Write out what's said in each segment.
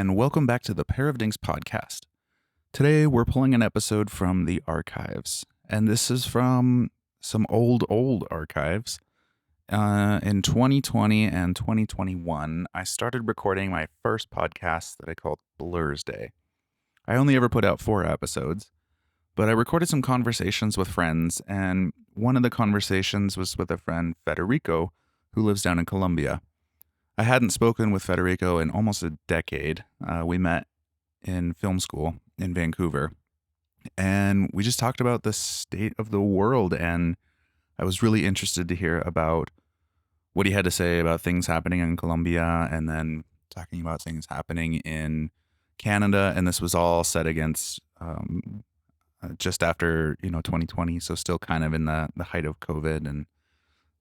and welcome back to the Pair of Dinks Podcast. Today, we're pulling an episode from the archives, and this is from some old archives. In 2020 and 2021, I started recording my first podcast that I called Blursday. I only ever put out 4 episodes, but I recorded some conversations with friends, and one of the conversations was with a friend, Federico, who lives down in Colombia. I hadn't spoken with Federico in almost a decade. We met in film school in Vancouver, and we just talked about the state of the world, and I was really interested to hear about what he had to say about things happening in Colombia, and then talking about things happening in Canada, and this was all set against just after 2020, so still kind of in the height of COVID and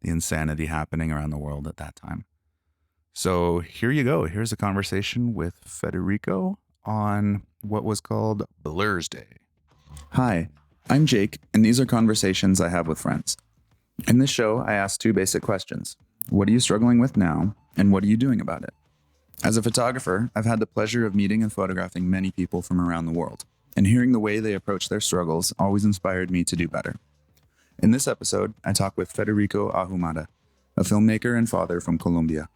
the insanity happening around the world at that time. So here you go. Here's a conversation with Federico on what was called Blursday. Hi, I'm Jake, and these are conversations I have with friends. In this show, I ask 2 basic questions. What are you struggling with now, and what are you doing about it? As a photographer, I've had the pleasure of meeting and photographing many people from around the world, and hearing the way they approach their struggles always inspired me to do better. In this episode, I talk with Federico Ahumada, a filmmaker and father from Colombia.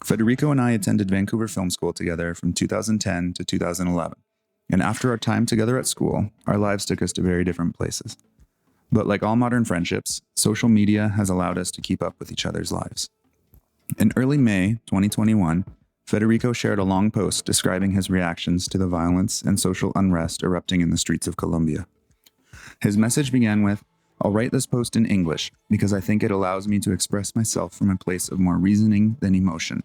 Federico and I attended Vancouver Film School together from 2010 to 2011, and after our time together at school, our lives took us to very different places. But like all modern friendships, social media has allowed us to keep up with each other's lives. In early May 2021, Federico shared a long post describing his reactions to the violence and social unrest erupting in the streets of Colombia. His message began with, "I'll write this post in English because I think it allows me to express myself from a place of more reasoning than emotion.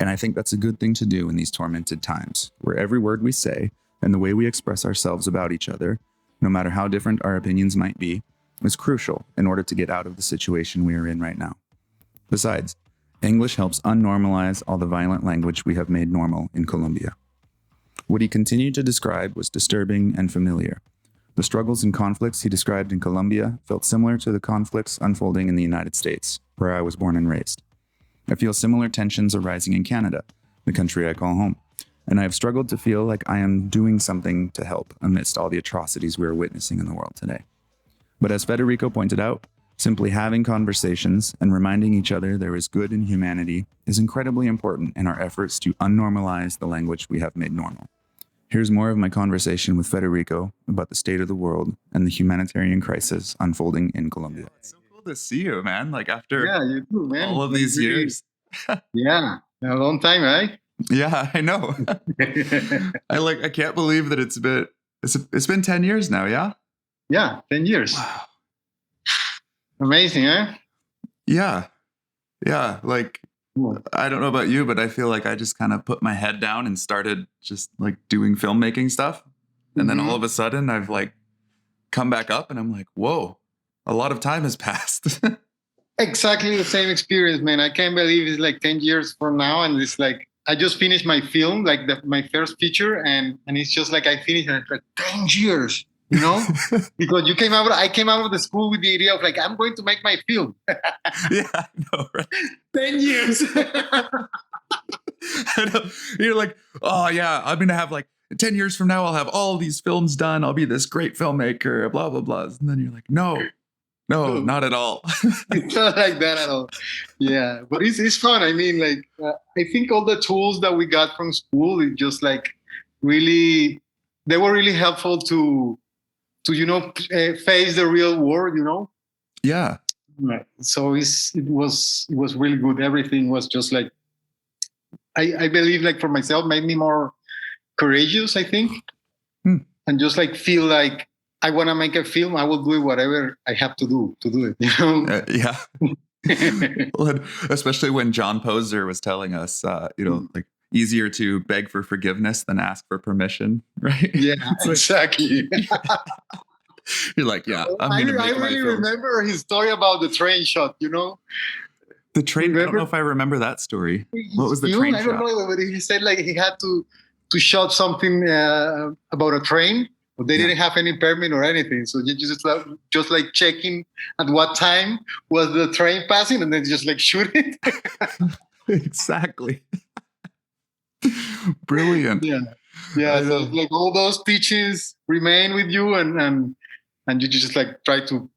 And I think that's a good thing to do in these tormented times, where every word we say and the way we express ourselves about each other, no matter how different our opinions might be, is crucial in order to get out of the situation we are in right now. Besides, English helps unnormalize all the violent language we have made normal in Colombia." What he continued to describe was disturbing and familiar. The struggles and conflicts he described in Colombia felt similar to the conflicts unfolding in the United States, where I was born and raised. I feel similar tensions arising in Canada, the country I call home, and I have struggled to feel like I am doing something to help amidst all the atrocities we are witnessing in the world today. But as Federico pointed out, simply having conversations and reminding each other there is good in humanity is incredibly important in our efforts to unnormalize the language we have made normal. Here's more of my conversation with Federico about the state of the world and the humanitarian crisis unfolding in Colombia. It's so cool to see you, man. Like after you too, man. all of these years. Yeah, a long time, right? Yeah, I know. I can't believe that it's been 10 years now, yeah? Yeah, 10 years. Wow. Amazing, huh? Yeah. Like, I don't know about you, but I feel like I just kind of put my head down and started just like doing filmmaking stuff. And then all of a sudden I've like come back up and I'm like, whoa, a lot of time has passed. Exactly the same experience, man. I can't believe it's like 10 years from now. And it's like, I just finished my film, like my first feature. And it's just like I finished and it's like 10 years, because I came out of the school with the idea of like, I'm going to make my film. Yeah, I know, right? 10 years. I know. You're like, oh yeah, I'm going to have like 10 years from now, I'll have all these films done. I'll be this great filmmaker, blah, blah, blah. And then you're like, no, not at all. It's not like that at all. Yeah, but it's fun. I mean, like, I think all the tools that we got from school, it just like really, they were really helpful to face the real world, Yeah. Right. So it was really good. Everything was just like, I believe like for myself, made me more courageous, I think. And just like feel like I want to make a film, I will do whatever I have to do it, Yeah. Well, especially when John Poser was telling us, like easier to beg for forgiveness than ask for permission, right? Yeah, exactly. You're like, yeah, I really remember his story about the train shot, The train, remember? I don't know if I remember that story. What was the train shot? I don't know, but he said like he had to shot something about a train, but they didn't have any permit or anything. So you just like checking at what time was the train passing and then just like shoot it. Exactly. Brilliant. Yeah. Yeah. So like all those teachings remain with you, and you just like try to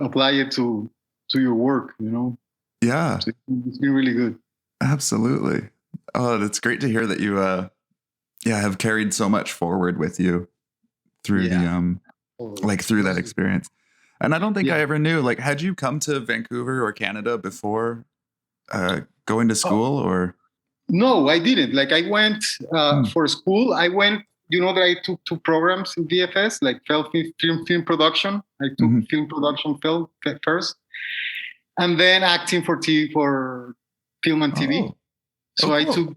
apply it to your work, you know. Yeah, So it's been really good. absolutely. Oh, that's great to hear that you have carried so much forward with you through the through that experience. And I don't think I ever knew, like, had you come to Vancouver or Canada before going to school, or? No, I didn't. Like I went Hmm. for school. I went, you know, that I took 2 programs in VFS, like film production. I took Mhm. film production film first, and then acting for TV, for film and TV. Oh, So I cool. took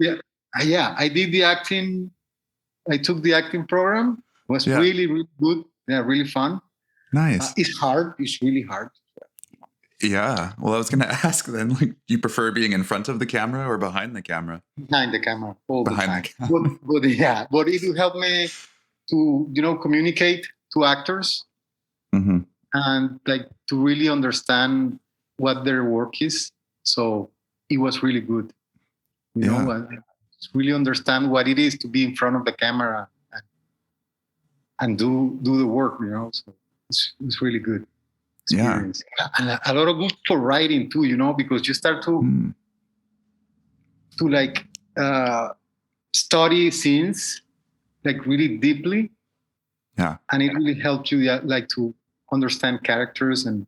I did the acting. I took the acting program. It was Yeah, really, really good. Yeah, really fun. nice. It's hard. It's really hard. Yeah. Well, I was going to ask then, like, do you prefer being in front of the camera or behind the camera? Behind the camera all the Behind the time. camera. But it will help me to, you know, communicate to actors Hmm. and like to really understand what their work is. So it was really good, you Yeah. know, really understand what it is to be in front of the camera and do the work, you know. So it's really good Yeah. experience, and a lot of good for writing too, you know, because you start to Mm. like study scenes like really deeply, Yeah. and it really helps you, yeah, like to understand characters and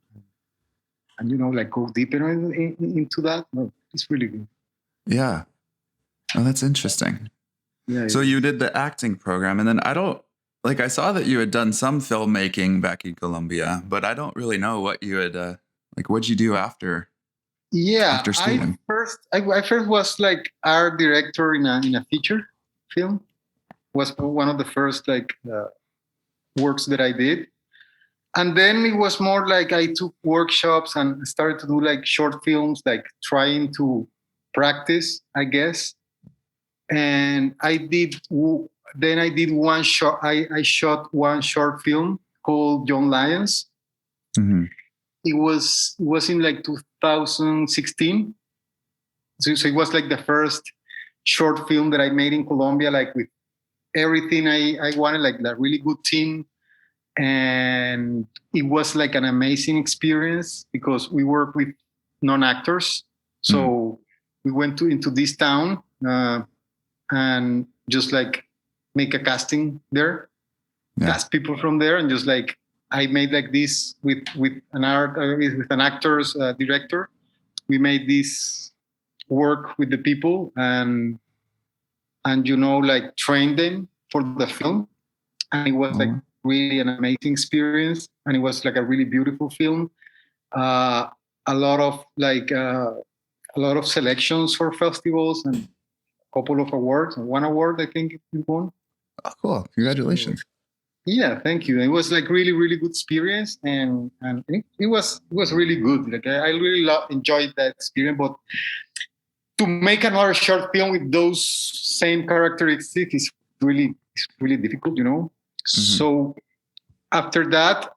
you know, like go deeper into that. No, it's really good. Yeah. Oh, that's interesting. Yeah, So you did the acting program, and then I saw that you had done some filmmaking back in Colombia, but I don't really know what you had, what'd you do after yeah. schooling? I first was like art director in a feature film. Was one of the first like works that I did, and then it was more like I took workshops and started to do like short films, like trying to practice, I guess. And then I did one short. I shot one short film called Young Lions. Hmm. It was in like 2016. So it was like the first short film that I made in Colombia, like with everything I wanted, like a really good team. And it was like an amazing experience because we work with non-actors. Mm. So we went into this town and just like make a casting there, Yeah. cast people from there, and just like I made like this with an actor's director. We made this work with the people and you know, like train them for the film, and it was like Oh, really an amazing experience, and it was like a really beautiful film. uh, a lot of a lot of selections for festivals and a couple of awards, and one award I think we won. cool. So, Congratulations. yeah, thank you. It was like really, really good experience, and it was really good. Like I really enjoyed that experience. But to make another short film with those same characteristics is really difficult, you know. Hmm. So after that,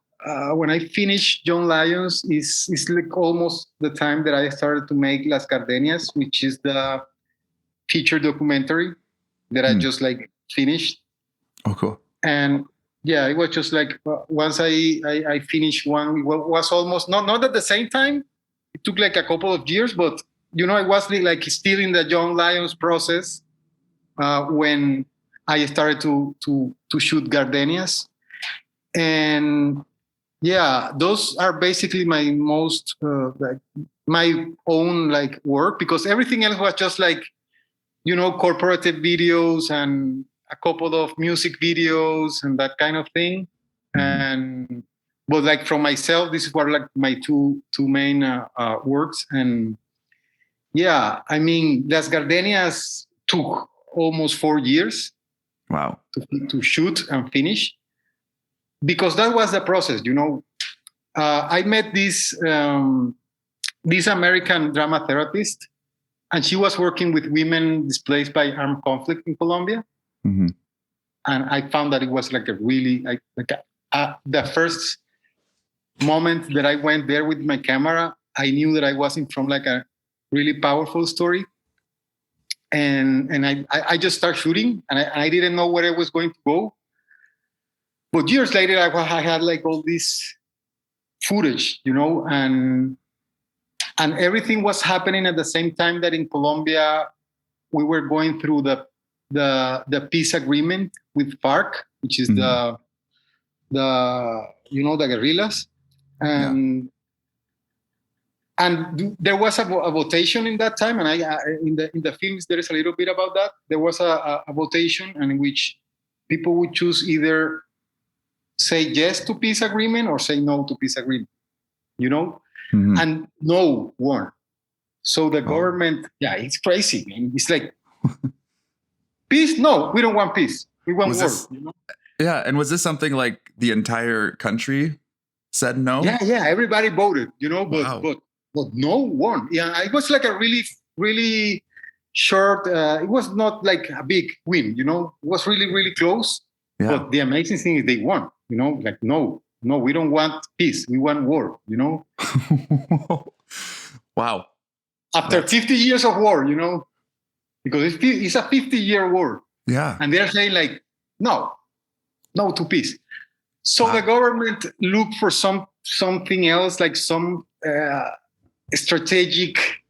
when I finished John Lions, is like almost the time that I started to make Las Gardenias, which is the feature documentary that I Mm. just like finished. Oh, cool. And yeah, it was just like once I finished one, it was almost not at the same time. It took like a couple of years, but you know, I was like still in the Young Lions process when I started to shoot Gardenias. And yeah, those are basically my most like my own like work, because everything else was just like, you know, corporative videos and a couple of music videos and that kind of thing. Hmm. And but like from myself, this is what like my two main works. And yeah, I mean, Las Gardenias took almost 4 years Wow. to shoot and finish, because that was the process. You know, I met this American drama therapist, and she was working with women displaced by armed conflict in Colombia. Hmm. And I found that it was like a really the first moment that I went there with my camera, I knew that I was in front like a really powerful story. and I just started shooting, and I didn't know where I was going to go. But years later, I had like all this footage, and everything was happening at the same time that in Colombia we were going through the peace agreement with FARC, which is the guerrillas, and there was a votation in that time, and in the films there is a little bit about that. There was a votation in which people would choose either say yes to peace agreement or say no to peace agreement, and no won. So the government, it's crazy, man. It's like, peace? No, we don't want peace. We want war. Yeah, and was this something like the entire country said no? Yeah, everybody voted, but no won. Yeah, it was like a really, really short. It was not like a big win, It was really, really close. Yeah. But the amazing thing is they won. Like no, we don't want peace. We want war. Wow. After 50 years of war, because it's a 50-year war. Yeah. And they're saying like, no to peace. So the government looked for something else, like some strategic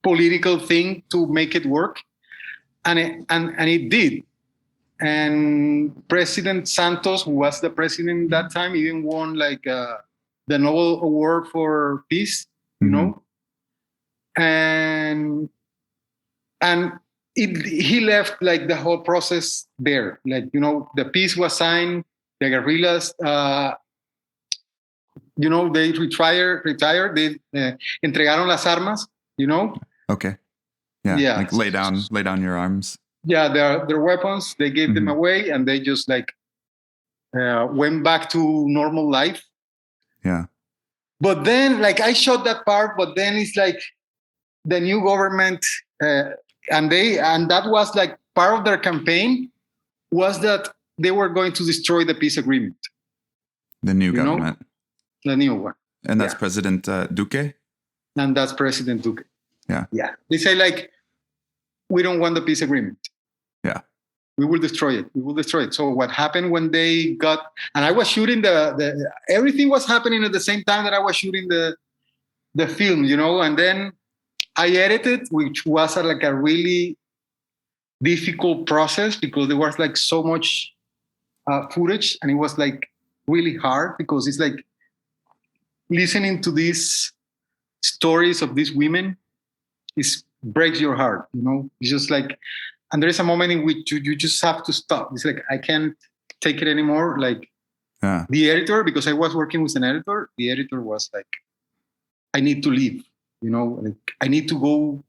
political thing to make it work. And it did. And President Santos, who was the president that time, even won like the Nobel Award for Peace, and he left like the whole process there. Like, the peace was signed, the guerrillas, they retired, they entregaron las armas, Okay. Yeah. Like lay down your arms. Yeah, their weapons, they gave them away, and they just like went back to normal life. Yeah. But then, like, I shot that part, but then it's like the new government, and that was like part of their campaign was that they were going to destroy the peace agreement. The new government. The new one. And that's President Duque? And that's President Duque. Yeah. Yeah. They say like, we don't want the peace agreement. Yeah. We will destroy it. We will destroy it. So what happened when they got, and I was shooting everything was happening at the same time that I was shooting the film, and then I edited, which was like a really difficult process because there was like so much footage, and it was like really hard because it's like listening to these stories of these women breaks your heart, It's just like, and there is a moment in which you just have to stop. It's like, I can't take it anymore. Like the editor, because I was working with an editor, the editor was like, I need to leave, like, I need to go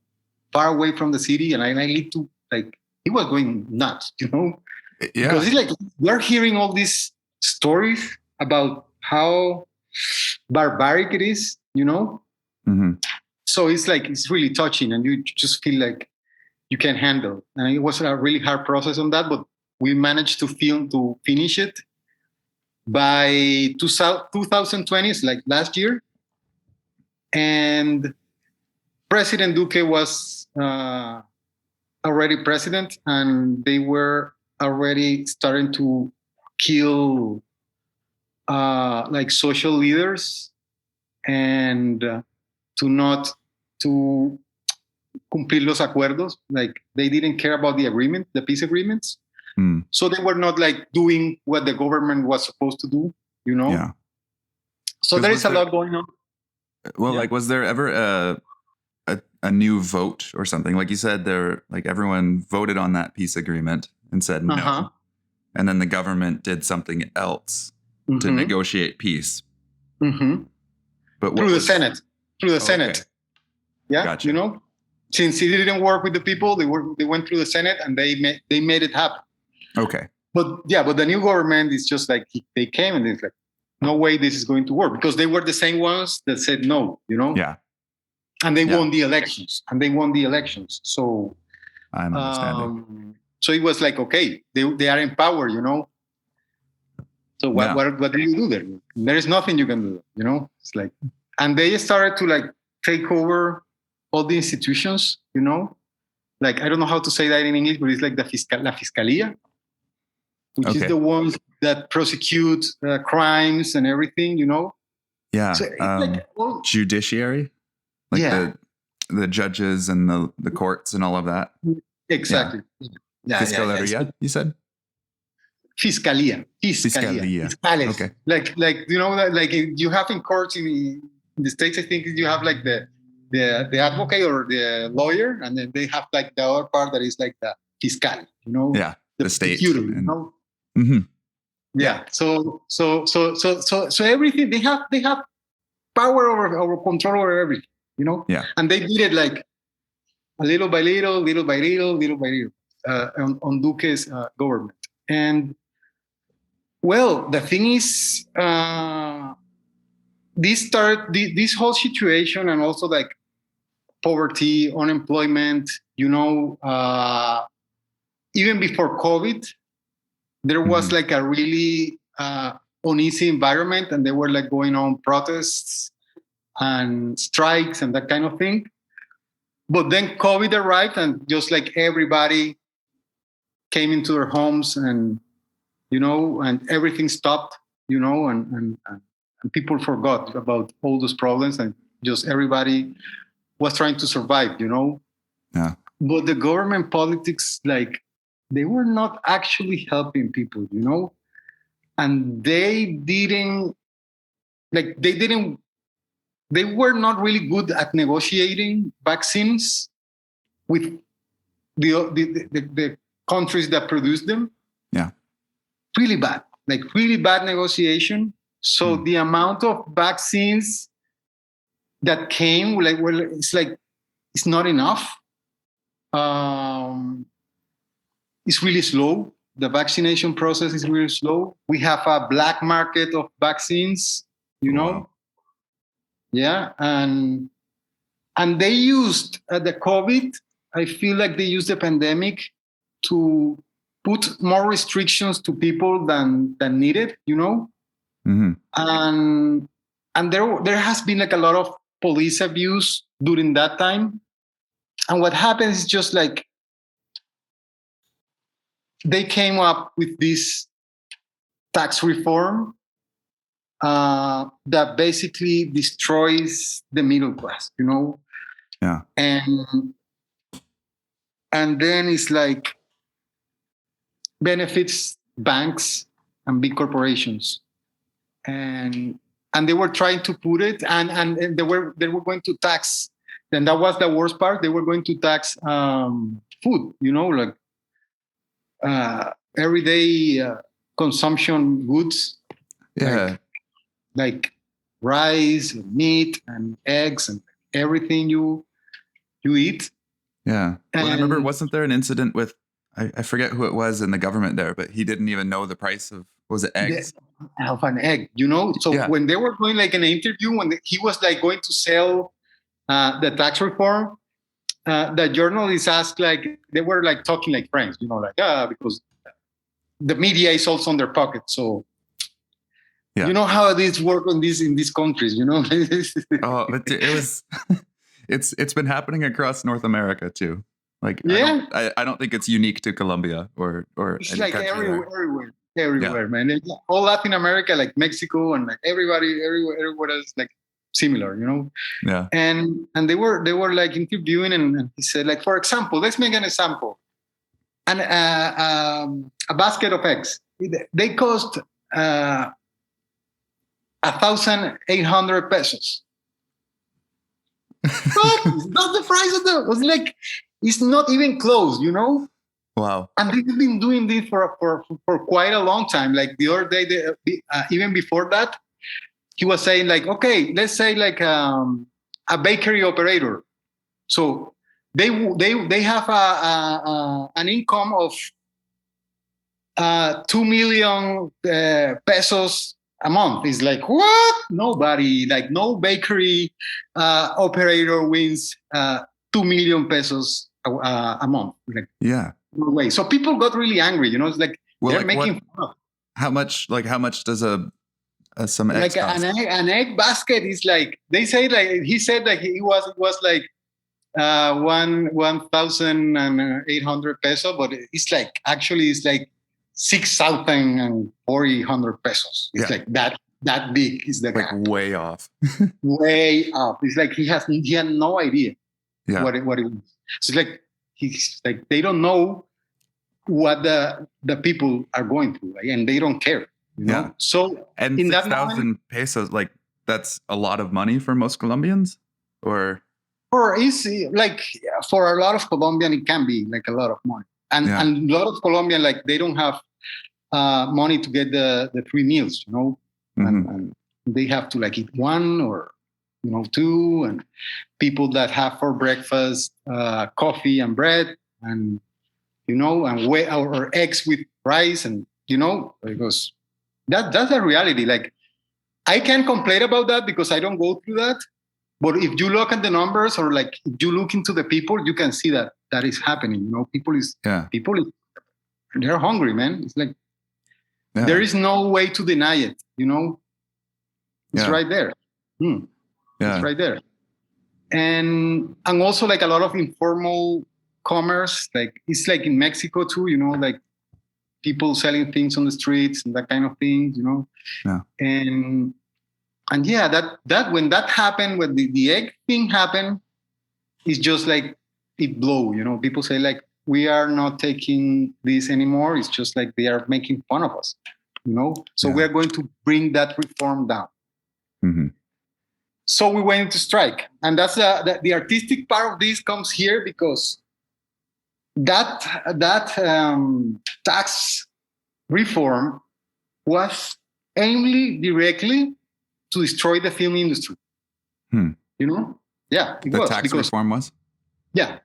far away from the city, and I need to, like, he was going nuts, Yeah. Because it's like, we're hearing all these stories about how barbaric it is, So it's like, it's really touching, and you just feel like you can handle. And it was a really hard process on that, but we managed to finish it by 2020, it's like last year. And President Duque was already president, and they were already starting to kill like social leaders, and to cumplir los acuerdos. Like, they didn't care about the peace agreements. So they were not like doing what the government was supposed to do, Yeah. So there is a lot going on. Well, like, was there ever a new vote or something? Like you said, like everyone voted on that peace agreement and said no. And then the government did something else to negotiate peace. But through the Senate. Senate. Yeah, gotcha. Since it didn't work with the people, they went through the Senate, and they made it happen. Okay. But the new government is just like, they came and it's like, no way this is going to work, because they were the same ones that said no, Yeah. And they won the elections. So I'm understanding. So it was like, okay, they are in power, So what do you do there? There is nothing you can do, It's like, and they started to like take over all the institutions, like, I don't know how to say that in English, but it's like la fiscalía, which is the ones that prosecute crimes and everything, you know? Yeah. So like, judiciary, like the judges and the courts and all of that. Exactly. Yeah. Fiscalía, you said? Fiscalía. Okay. Like you know that, like you have in courts in the States, I think you have like the advocate or the lawyer, and then they have like the other part that is like the fiscal, you know? Yeah. The state. You know? Mm-hmm. Yeah. So everything they have power over control over everything, you know? Yeah. And they did it like little by little on Duque's government. And well, the thing is, this whole situation, and also like poverty, unemployment, you know, even before COVID, there was like a really uneasy environment, and there were like going on protests and strikes and that kind of thing. But then COVID arrived, and just like everybody came into their homes, and you know, and everything stopped, you know, and people forgot about all those problems, and just everybody was trying to survive, you know. Yeah. But the government politics, like, they were not actually helping people, you know, and they were not really good at negotiating vaccines with the countries that produce them. Yeah. Really bad negotiation. So the amount of vaccines that came, like, well, it's not enough. It's really slow. The vaccination process is really slow. We have a black market of vaccines, you know. Wow. Yeah, and they used the COVID. I feel like they used the pandemic to put more restrictions to people than needed, you know. Mm-hmm. And there has been like a lot of police abuse during that time. And what happens is just like they came up with this tax reform that basically destroys the middle class, you know. Yeah. And then it's like benefits banks and big corporations, and they were trying to put it, and they were going to tax. And that was the worst part. They were going to tax food, you know, like everyday consumption goods. Yeah. Like rice, and meat, and eggs, and everything you eat. Yeah. Well, I remember, wasn't there an incident with, I forget who it was in the government there, but he didn't even know the price of, was it eggs? Of an egg, you know? So when they were going like an interview, when he was like going to sell the tax reform, the journalists asked, like, they were like talking like friends, you know, like, because the media is also on their pocket. So, you know how this work in these countries, you know? Oh, but it was, it's been happening across North America too. Like, I don't think it's unique to Colombia or it's like everywhere, man. It's all Latin America, like Mexico, and like everywhere else, like similar, you know. Yeah. And they were like interviewing, and he said, like, for example, let's make an example. And a basket of eggs, they cost 1,800 pesos. But it's not the price of the. It's like, it's not even close, you know. Wow. And they've been doing this for quite a long time. Like the other day, even before that, he was saying, like, okay, let's say like a bakery operator. So they have an income of 2 million pesos a month. It's like, what? Nobody, like, no bakery operator wins 2 million pesos a month. Like, yeah. No way. So people got really angry, you know. It's like, they're like, making fun of. How much does some eggs like cost? An egg basket is like, they say, like, he said, like, it was like 1,800 peso, but it's like actually it's like 6,400 pesos. It's like that big is the like gap. way off. Way up. It's like he had no idea what it was. So it's like he's like they don't know what the people are going through, like, and they don't care. You know? So and in 6,000 pesos, like that's a lot of money for most Colombians, or it's like for a lot of Colombian it can be like a lot of money, and a lot of Colombian like they don't have money to get the 3 meals, you know, and they have to like eat 1 or 2, and people that have for breakfast coffee and bread and or eggs with rice, and because that's a reality. Like I can't complain about that because I don't go through that. But if you look at the numbers, or like if you look into the people, you can see that is happening. People they're hungry, man. It's like there is no way to deny it. It's right there. It's right there. And also like a lot of informal commerce, like it's like in Mexico too. Like people selling things on the streets and that kind of thing. And that when that happened, when the egg thing happened, it's just like it blew. People say like we are not taking this anymore. It's just like they are making fun of us. So we are going to bring that reform down. So we went into strike, and that's the artistic part of this comes here because that tax reform was aimed directly to destroy the film industry. It the tax reform was.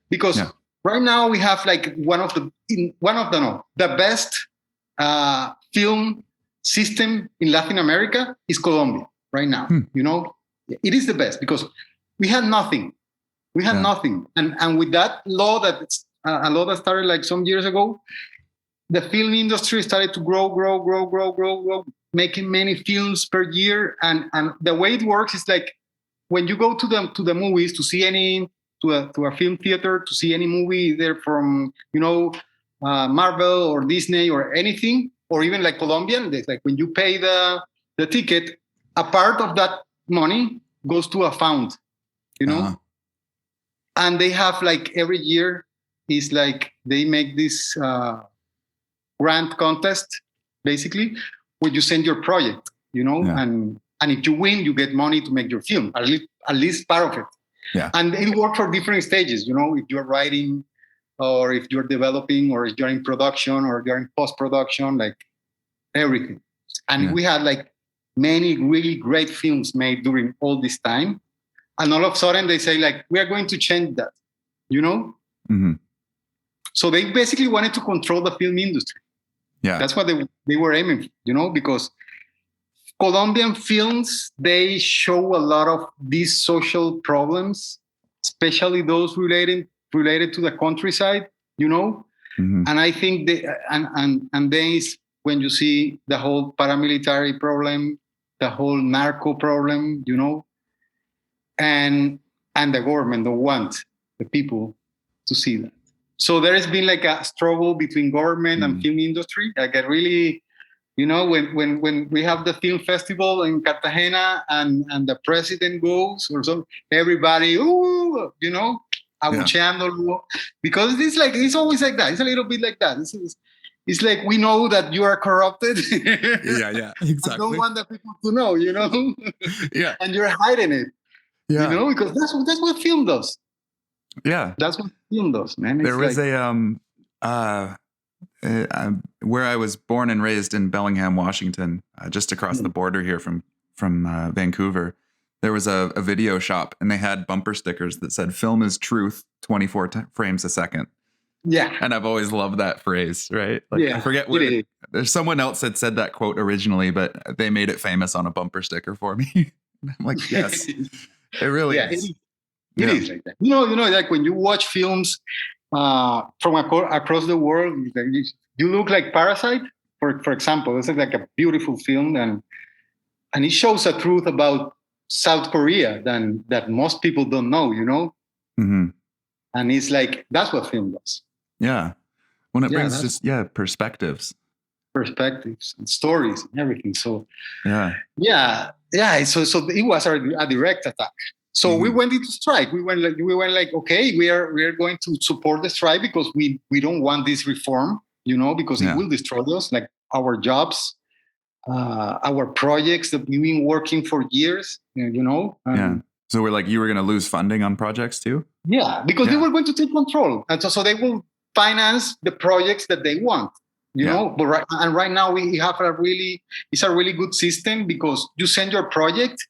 Because right now we have like the best film system in Latin America is Colombia right now. It is the best because we had nothing. Nothing, and with that law that started like some years ago, the film industry started to grow, making many films per year. And the way it works is like when you go to the movies to see to a film theater to see any movie, either from Marvel or Disney or anything, or even like Colombian, like when you pay the ticket, a part of that money goes to a fund, and they have like every year is like they make this grant contest basically where you send your project, and if you win, you get money to make your film, at least part of it. And it works for different stages, if you're writing or if you're developing or if you're in production or you're in post-production, like everything. And we had like many really great films made during all this time. And all of a sudden they say like, we are going to change that, So they basically wanted to control the film industry. That's what they were aiming for, because Colombian films, they show a lot of these social problems, especially those related to the countryside, And I think then is when you see the whole paramilitary problem, the whole narco problem, and the government don't want the people to see that. So there has been like a struggle between government and film industry. Like a really, when we have the film festival in Cartagena and the president goes or something, everybody, abucheándolo, because it's always like that. It's a little bit like that. It's like we know that you are corrupted. Exactly. I don't want the people to know, and you're hiding it, because that's what film does. That's what film does, man. There was where I was born and raised in Bellingham, Washington, just across the border here from Vancouver. There was a video shop, and they had bumper stickers that said "Film is truth, 24 frames a second." And I've always loved that phrase, right? Like, I forget where. There's someone else that said that quote originally, but they made it famous on a bumper sticker for me. I'm like, yes, it really is. It is like that. Like when you watch films from across the world, you look like Parasite, for example. This is like a beautiful film, and it shows a truth about South Korea that most people don't know, And it's like, that's what film does. Yeah. When it brings just, perspectives. Perspectives and stories and everything. So, yeah. So it was a direct attack. So we went into strike. We went like, okay, we are going to support the strike because we don't want this reform, because it will destroy us, like our jobs, our projects that we've been working for years, So we're like, you were going to lose funding on projects too? Yeah, because they were going to take control. And so they will finance the projects that they want, But right now we have it's a really good system because you send your project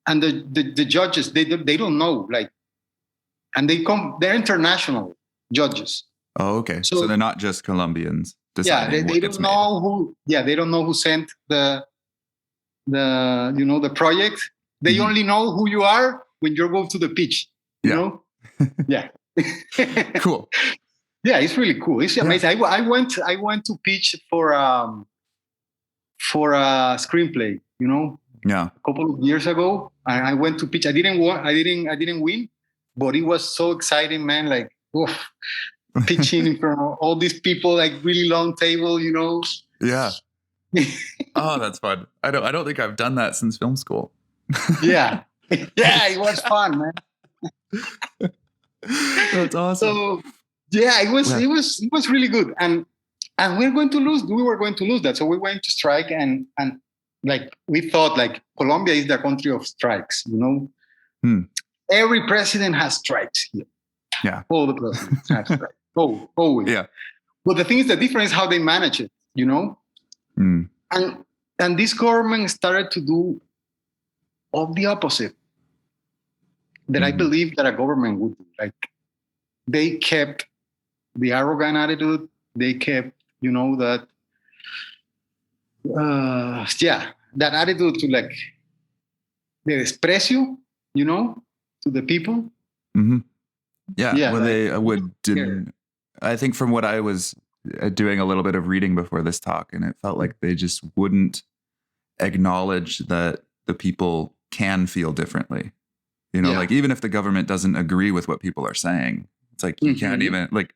and the judges, they don't know, like, and they're international judges. Oh, okay. So they're not just Colombians deciding they don't know who. Yeah, they don't know who sent the project. They only know who you are when you go to the pitch. You know? Yeah. Cool. Yeah, it's really cool. It's amazing. I went to pitch for a screenplay. A couple of years ago. I went to pitch. I didn't win, but it was so exciting, man. Like, pitching in front of all these people, like really long table. Yeah. Oh, that's fun. I don't think I've done that since film school. Yeah, it was fun, man. That's awesome. So it was really good, and we were going to lose that. So we went to strike, and like we thought, like Colombia is the country of strikes. Every president has strikes here. Yeah, all the presidents have strikes. Always. Yeah. But the thing is, the difference is how they manage it. And this government started to do all the opposite that I believe that a government would do. Like, they kept the arrogant attitude. They kept, that attitude to, like, the desprecio, to the people. Mm-hmm. Yeah. Well, they didn't. I think from what I was doing a little bit of reading before this talk, and it felt like they just wouldn't acknowledge that the people can feel differently. Like, even if the government doesn't agree with what people are saying, it's like, you can't even, like,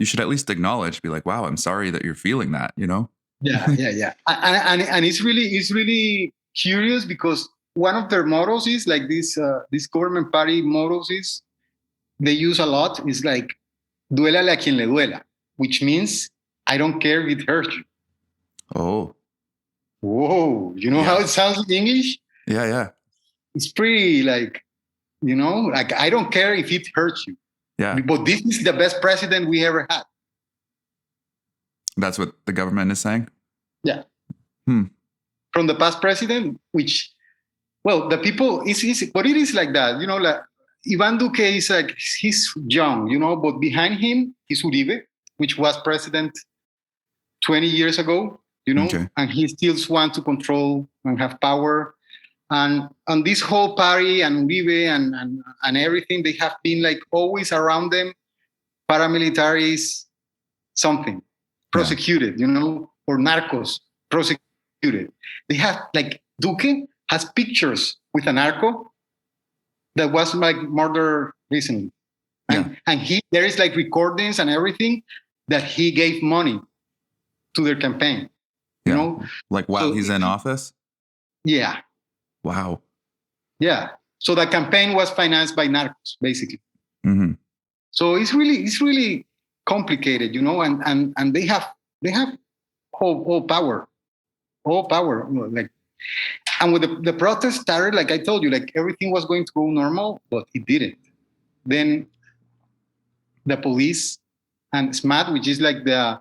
you should at least acknowledge, be like, wow, I'm sorry that you're feeling that, Yeah. And it's really curious because one of their mottos is like this government party mottos is, they use a lot, is like, duélale a quien le duela, which means I don't care if it hurts you. Oh. Whoa. How it sounds in English? Yeah. It's pretty, like, like, I don't care if it hurts you. Yeah. But this is the best president we ever had. That's what the government is saying? Yeah. From the past president, which, well, the people, but it is like that, like, Ivan Duque is like, he's young, but behind him is Uribe, which was president 20 years ago, Okay. And he still wants to control and have power. And on this whole party and Uribe and everything, they have been like always around them, paramilitaries, something, prosecuted, or narcos, prosecuted. They have, like, Duque has pictures with a narco that was like murder recently. And there is like recordings and everything that he gave money to their campaign. Like while he's in office? Yeah. Wow. Yeah. So the campaign was financed by narcos, basically. Mm-hmm. So it's really complicated, and they have all power, like. And when the protest started, like I told you, like everything was going to go normal, but it didn't. Then the police and SMAT, which is like the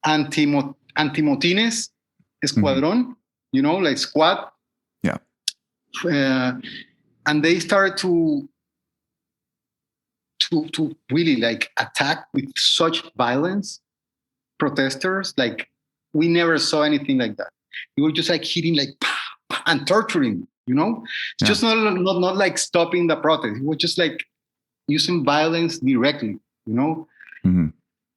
anti-motines squadron, like squad. Yeah. And they started to really, like, attack with such violence protesters. Like, we never saw anything like that. They were just like hitting, like, and torturing, It's just not like stopping the protest. It was just like using violence directly, Mm-hmm.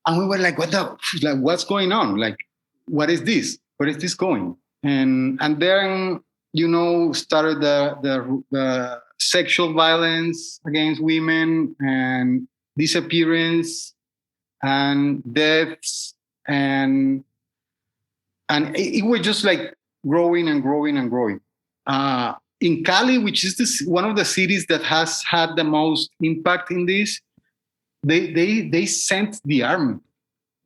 And we were like, what's going on? Like, what is this? Where is this going? And then, started the sexual violence against women and disappearance and deaths, and it was just like growing and growing and growing. In Cali, which is one of the cities that has had the most impact in this, they sent the army,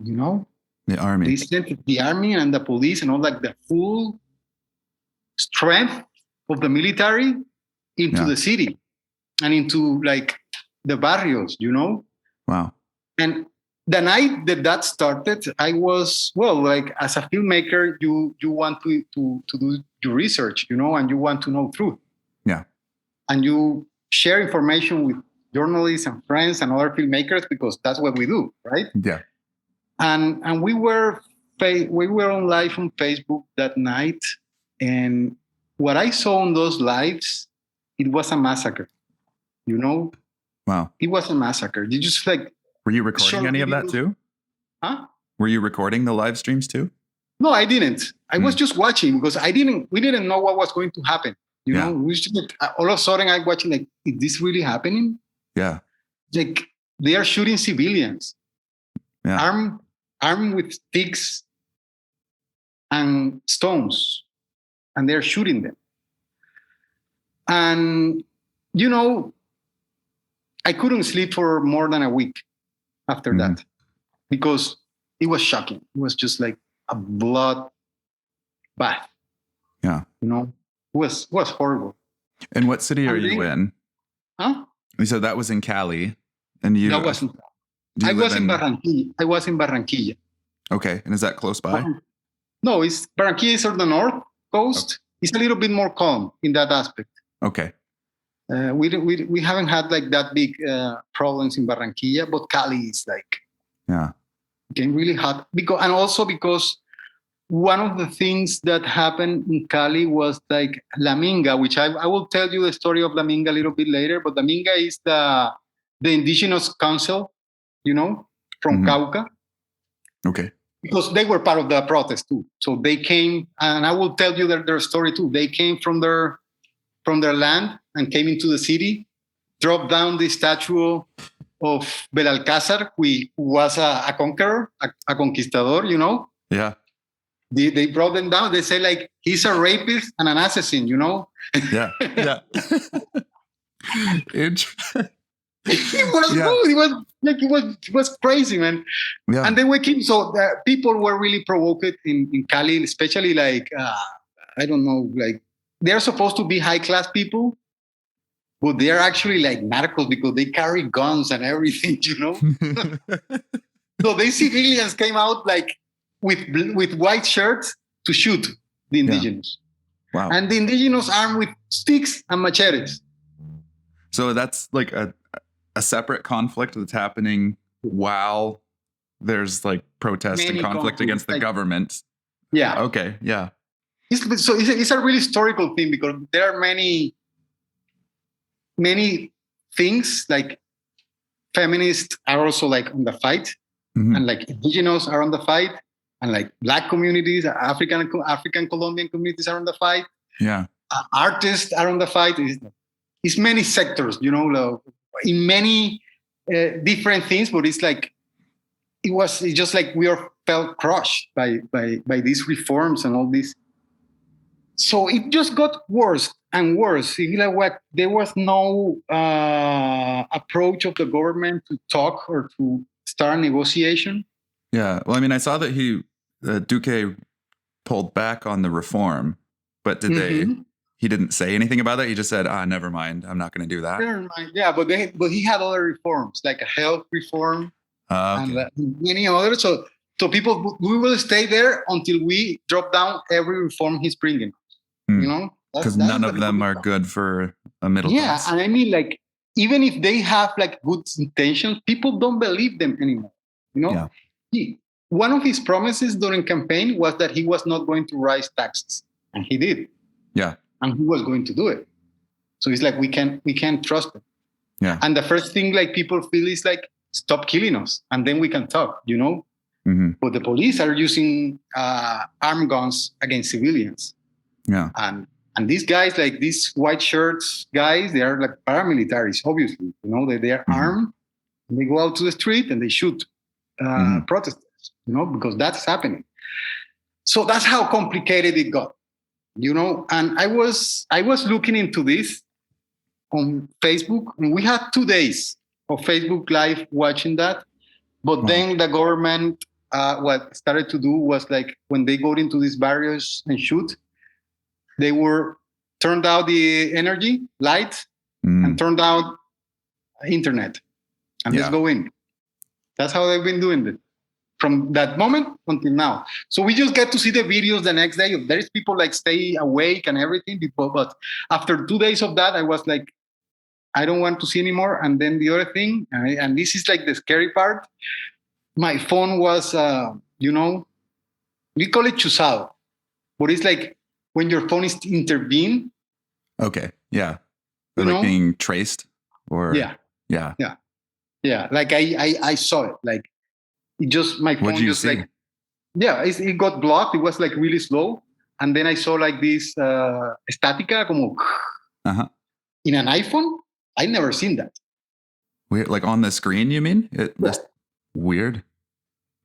you know. The army. They sent the army and the police and all, like the full strength of the military into the city and into like the barrios, you know. Wow. And the night that started, I was, well, like as a filmmaker, you want to do your research, you know, and you want to know truth. Yeah. And you share information with journalists and friends and other filmmakers because that's what we do, right? Yeah. And we were on live on Facebook that night, and what I saw on those lives, it was a massacre, you know. Wow. It was a massacre. You just like. Were you recording any of that too? Huh? Were you recording the live streams too? No, I didn't. I was just watching because we didn't know what was going to happen. You know, we just, all of a sudden I'm watching like, is this really happening? Yeah. Like they are shooting civilians. Yeah. Armed with sticks and stones, and they're shooting them. And, you know, I couldn't sleep for more than a week after that because it was shocking. It was just like a blood bath. Yeah. You know, it was horrible. And what city are you in? Huh? You said that was in Cali. And you... That wasn't. I was in Barranquilla. I was in Barranquilla. Okay. And is that close by? No, Barranquilla is on the north coast. Okay. It's a little bit more calm in that aspect. Okay. We haven't had like that big problems in Barranquilla, but Cali is like getting really hot because one of the things that happened in Cali was like La Minga, which I will tell you the story of La Minga a little bit later. But La Minga is the indigenous council, you know, from Cauca. Okay. Because they were part of the protest too, so they came, and I will tell you their story too. They came from their land and came into the city, dropped down the statue of Belalcázar, who was a conqueror, a conquistador, you know? Yeah. They brought them down. They say, like, he's a rapist and an assassin, you know? Yeah. Yeah. It was good. It was crazy, man. Yeah. And then we came, so people were really provoked in Cali, especially like, I don't know, like, they're supposed to be high-class people, but they're actually like narcos because they carry guns and everything, you know? So these civilians came out like with white shirts to shoot the indigenous. Yeah. Wow. And the indigenous armed with sticks and machetes. So that's like a separate conflict that's happening while there's like protest and conflict against the government. Yeah. Okay. Yeah. It's a really historical thing because there are many things, like feminists are also like on the fight, and like indigenous are on the fight, and like black communities, African Colombian communities are on the fight. Yeah. Artists are on the fight. It's many sectors, you know, in many different things, but it's like it's just like we felt crushed by these reforms and all this. So it just got worse and worse. There was no approach of the government to talk or to start negotiation. Yeah. Well, I mean, I saw that Duque pulled back on the reform, but he didn't say anything about that. He just said, never mind. I'm not going to do that. Never mind. Yeah, but he had other reforms, like a health reform and many others. So people, we will stay there until we drop down every reform he's bringing. You know, because none of them are good for a middle class. Yeah, and I mean, like, even if they have like good intentions, people don't believe them anymore. You know, one of his promises during campaign was that he was not going to raise taxes, and he did. Yeah, and he was going to do it. So it's like we can't trust him. Yeah, and the first thing like people feel is like, stop killing us, and then we can talk. You know, but the police are using armed guns against civilians. Yeah. And these guys, like these white shirts guys, they are like paramilitaries, obviously. You know, they are armed They go out to the street and they shoot protesters, because that's happening. So that's how complicated it got, And I was looking into this on Facebook, and we had 2 days of Facebook Live watching that. But then the government, what started to do was like when they go into these barriers and shoot, they were turned out the energy, light, and turned out internet, and just go in. That's how they've been doing it from that moment until now. So we just get to see the videos the next day. There is people like stay awake and everything. But after 2 days of that, I was like, I don't want to see anymore. And then the other thing, and this is like the scary part, my phone was, we call it chuzado, but it's like when your phone is intervened. Okay. Yeah. Or like being traced or. Yeah. Yeah. Yeah. Yeah. Like I saw it. Like it just, my phone just see? Like, yeah, it got blocked. It was like really slow. And then I saw like this estática como in an iPhone. I never seen that. Weird. Like on the screen, you mean? That's weird.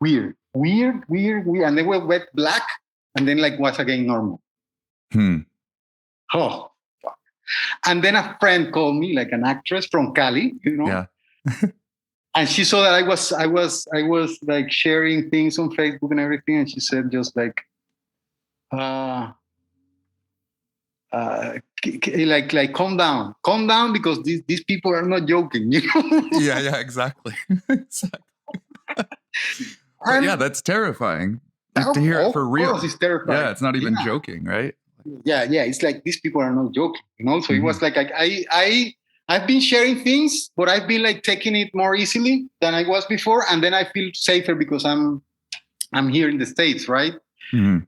Weird. And they went black and then like was again normal. Oh, fuck. And then a friend called me, like an actress from Cali, Yeah. And she saw that I was like sharing things on Facebook and everything. And she said just like, like calm down because these people are not joking, Yeah, exactly. But yeah, that's terrifying. To hear it for real. It's terrifying. Yeah, it's not even joking, right? Yeah, it's like these people are not joking, So it was like I've been sharing things, but I've been like taking it more easily than I was before, and then I feel safer because I'm here in the States, right? Mm-hmm.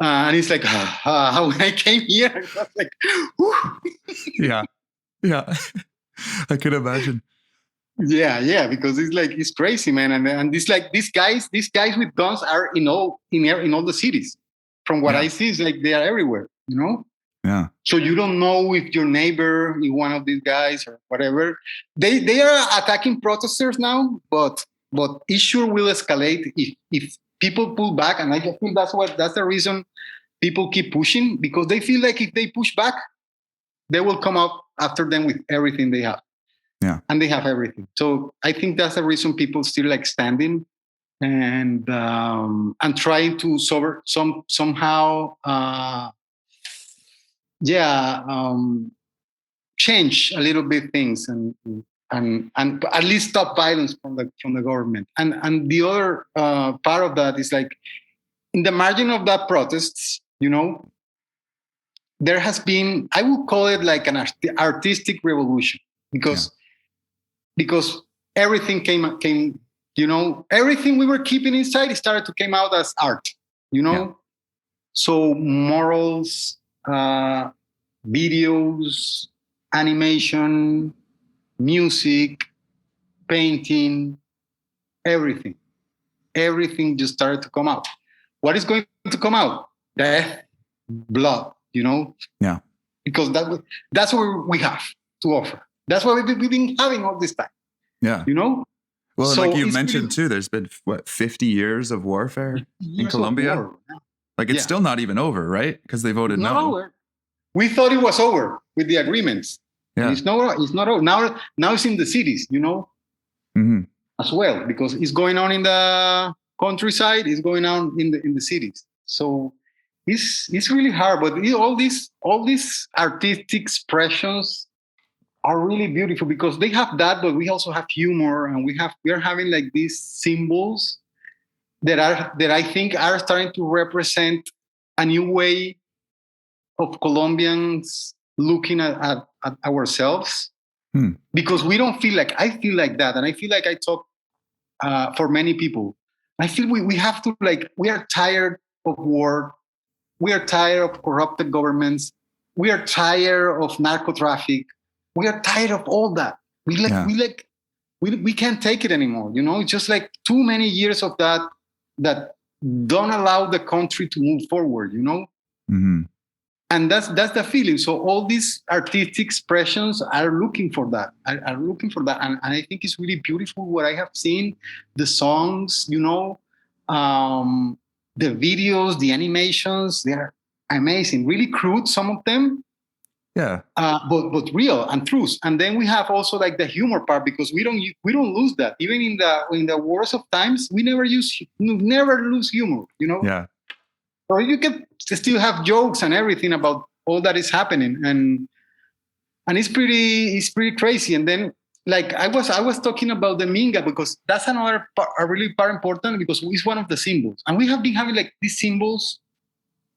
And it's like when I came here, I was like, yeah, I could imagine. Yeah, because it's crazy, man, and it's like these guys with guns are in all the cities. From what I see, it's like they are everywhere, Yeah. So you don't know if your neighbor is one of these guys or whatever. They are attacking protesters now, but it sure will escalate if people pull back, and I feel that's the reason people keep pushing, because they feel like if they push back, they will come up after them with everything they have. Yeah. And they have everything. So I think that's the reason people still like standing and trying to somehow change a little bit things and at least stop violence from the government. And the other part of that is like in the margin of that protests, there has been, I would call it like an artistic revolution because everything came, everything we were keeping inside, it started to come out as art, So morals, videos, animation, music, painting, everything just started to come out. What is going to come out? Death, blood, Yeah. Because that's what we have to offer. That's what we've been having all this time. Yeah. Well, so like you mentioned too, there's been 50 years of warfare in Colombia. Like it's still not even over, right? Because they voted no. We thought it was over with the agreements. Yeah. It's not over. Now it's in the cities, as well, because it's going on in the countryside, it's going on in the cities. So it's really hard, but all these artistic expressions are really beautiful because they have that, but we also have humor, and we are having like these symbols that I think are starting to represent a new way of Colombians looking at ourselves, because we don't feel like, I feel like that, and I feel like I talk for many people. I feel we have to, like, we are tired of war, we are tired of corrupted governments, we are tired of narco traffic, we are tired of all that. We can't take it anymore. It's just like too many years of that don't allow the country to move forward. Mm-hmm. And that's the feeling. So all these artistic expressions are looking for that. Are looking for that, and I think it's really beautiful what I have seen. The songs, the videos, the animations, they are amazing. Really crude, some of them, Yeah. but real and truth. And then we have also like the humor part, because we don't lose that. Even in the worst of times, we never lose humor. Yeah. Or you can still have jokes and everything about all that is happening, and it's pretty crazy. And then, like, I was talking about the minga, because that's another part, a really part important, because it's one of the symbols, and we have been having like these symbols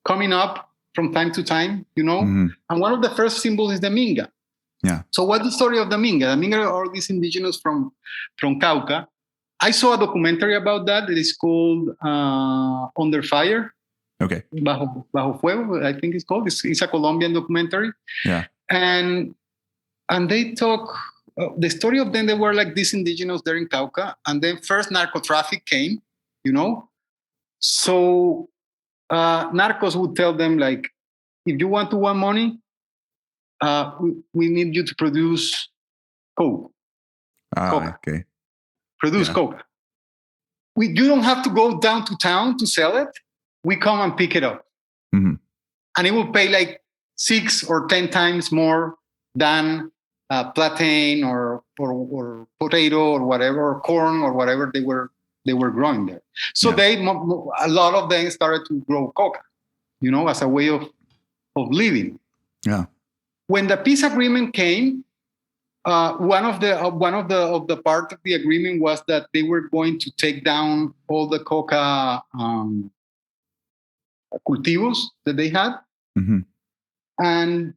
coming up from time to time, Mm-hmm. And one of the first symbols is the minga. Yeah. So what's the story of the minga? The minga are these indigenous from Cauca. I saw a documentary about that. It is called Under Fire. Okay. Bajo Fuego, I think it's called. It's a Colombian documentary. Yeah. And they talk the story of them. They were like these indigenous there in Cauca, and then first narco traffic came. So narcos would tell them, like, if you want money, we need you to produce coke. Okay. Produce coke. You don't have to go down to town to sell it. We come and pick it up. Mm-hmm. And it will pay like 6 or 10 times more than plantain or potato or whatever, or corn or whatever they were growing there. So a lot of them started to grow coca, as a way of living. Yeah. When the peace agreement came, one of the part of the agreement was that they were going to take down all the coca cultivos that they had, mm-hmm. and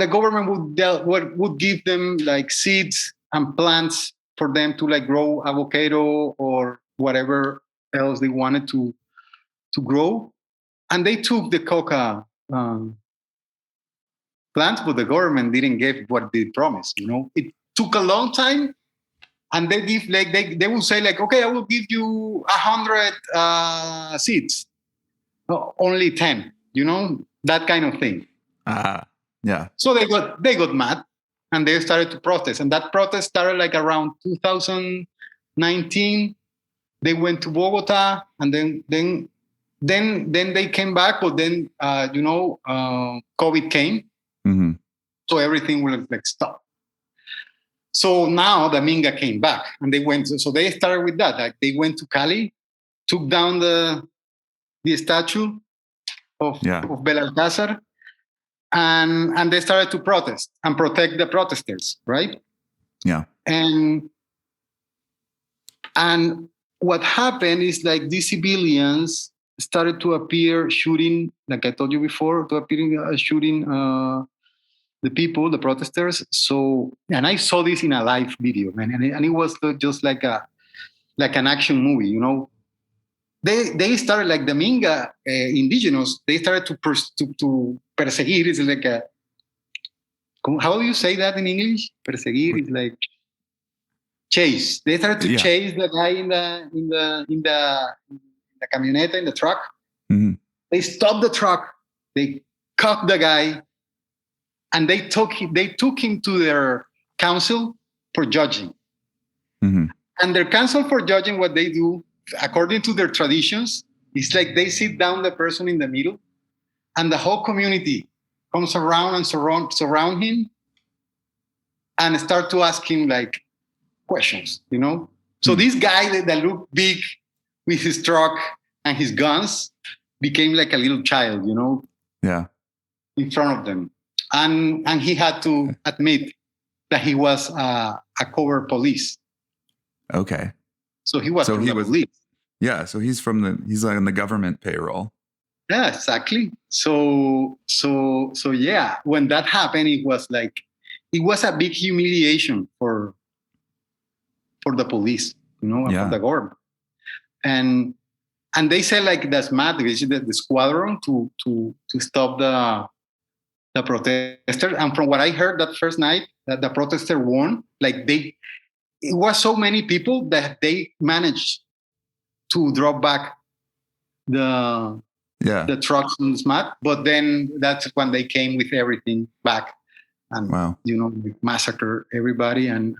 the government would give them like seeds and plants for them to like grow avocado or whatever else they wanted to grow, and they took the coca plants, but the government didn't give what they promised. It took a long time. And they give like they will say like, okay, I will give you 100 seeds, no, only 10, that kind of thing. Yeah. So they got mad, and they started to protest, and that protest started like around 2019. They went to Bogota, and then they came back, but then COVID came, mm-hmm. so everything was like stopped. So now the minga came back, and so they started with that. Like, they went to Cali, took down the statue of Belalcázar, and they started to protest and protect the protesters, right? Yeah. And what happened is, like, these civilians started to appear shooting, like I told you before, shooting the people, the protesters. So, and I saw this in a live video, man, and it was just like an action movie, They started, like, the Minga indigenous. They started to perseguir. It's like how do you say that in English? Perseguir is like chase. They started to chase the guy in the camioneta, in the truck. Mm-hmm. They stopped the truck. They caught the guy. And they took him to their council for judging. Mm-hmm. And their council for judging, what they do, according to their traditions, is like they sit down the person in the middle, and the whole community comes around and surround him and start to ask him like questions, So Mm-hmm. This guy that looked big with his truck and his guns became like a little child, Yeah. in front of them. And he had to admit that he was a cover police. Okay. So he was from the police. Yeah. So he's like on the government payroll. Yeah, exactly. So yeah, when that happened, it was a big humiliation for the police, and for the government. And they said, like, the SMAT, the squadron, to stop the protester. And from what I heard that first night, that the protester won. Like, it was so many people that they managed to drop back the Yeah. the trucks on the SMAT. But then that's when they came with everything back and, Wow. massacre everybody. And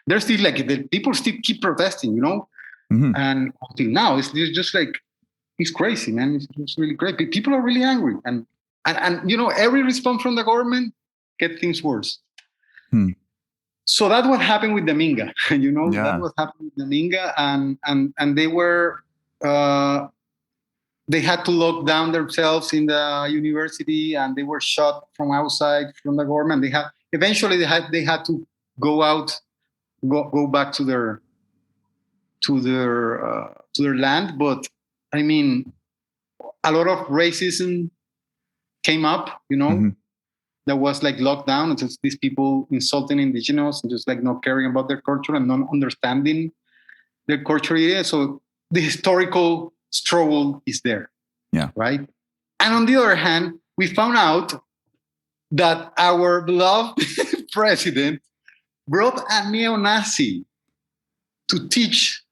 there's still the people still keep protesting, Mm-hmm. and until now, it's just it's crazy, man. It's really crazy. People are really angry. And every response from the government get things worse. So that's what happened with the Minga, That what happened with the Minga, and they were they had to lock down themselves in the university, and they were shot from outside from the government. Eventually they had to go out, go back to their land. But I mean, a lot of racism came up, Mm-hmm. That was locked down, and just these people insulting indigenous and just not caring about their culture and not understanding their culture. So the historical struggle is there. Yeah. Right. And on the other hand, we found out that our beloved president brought a neo-Nazi to teach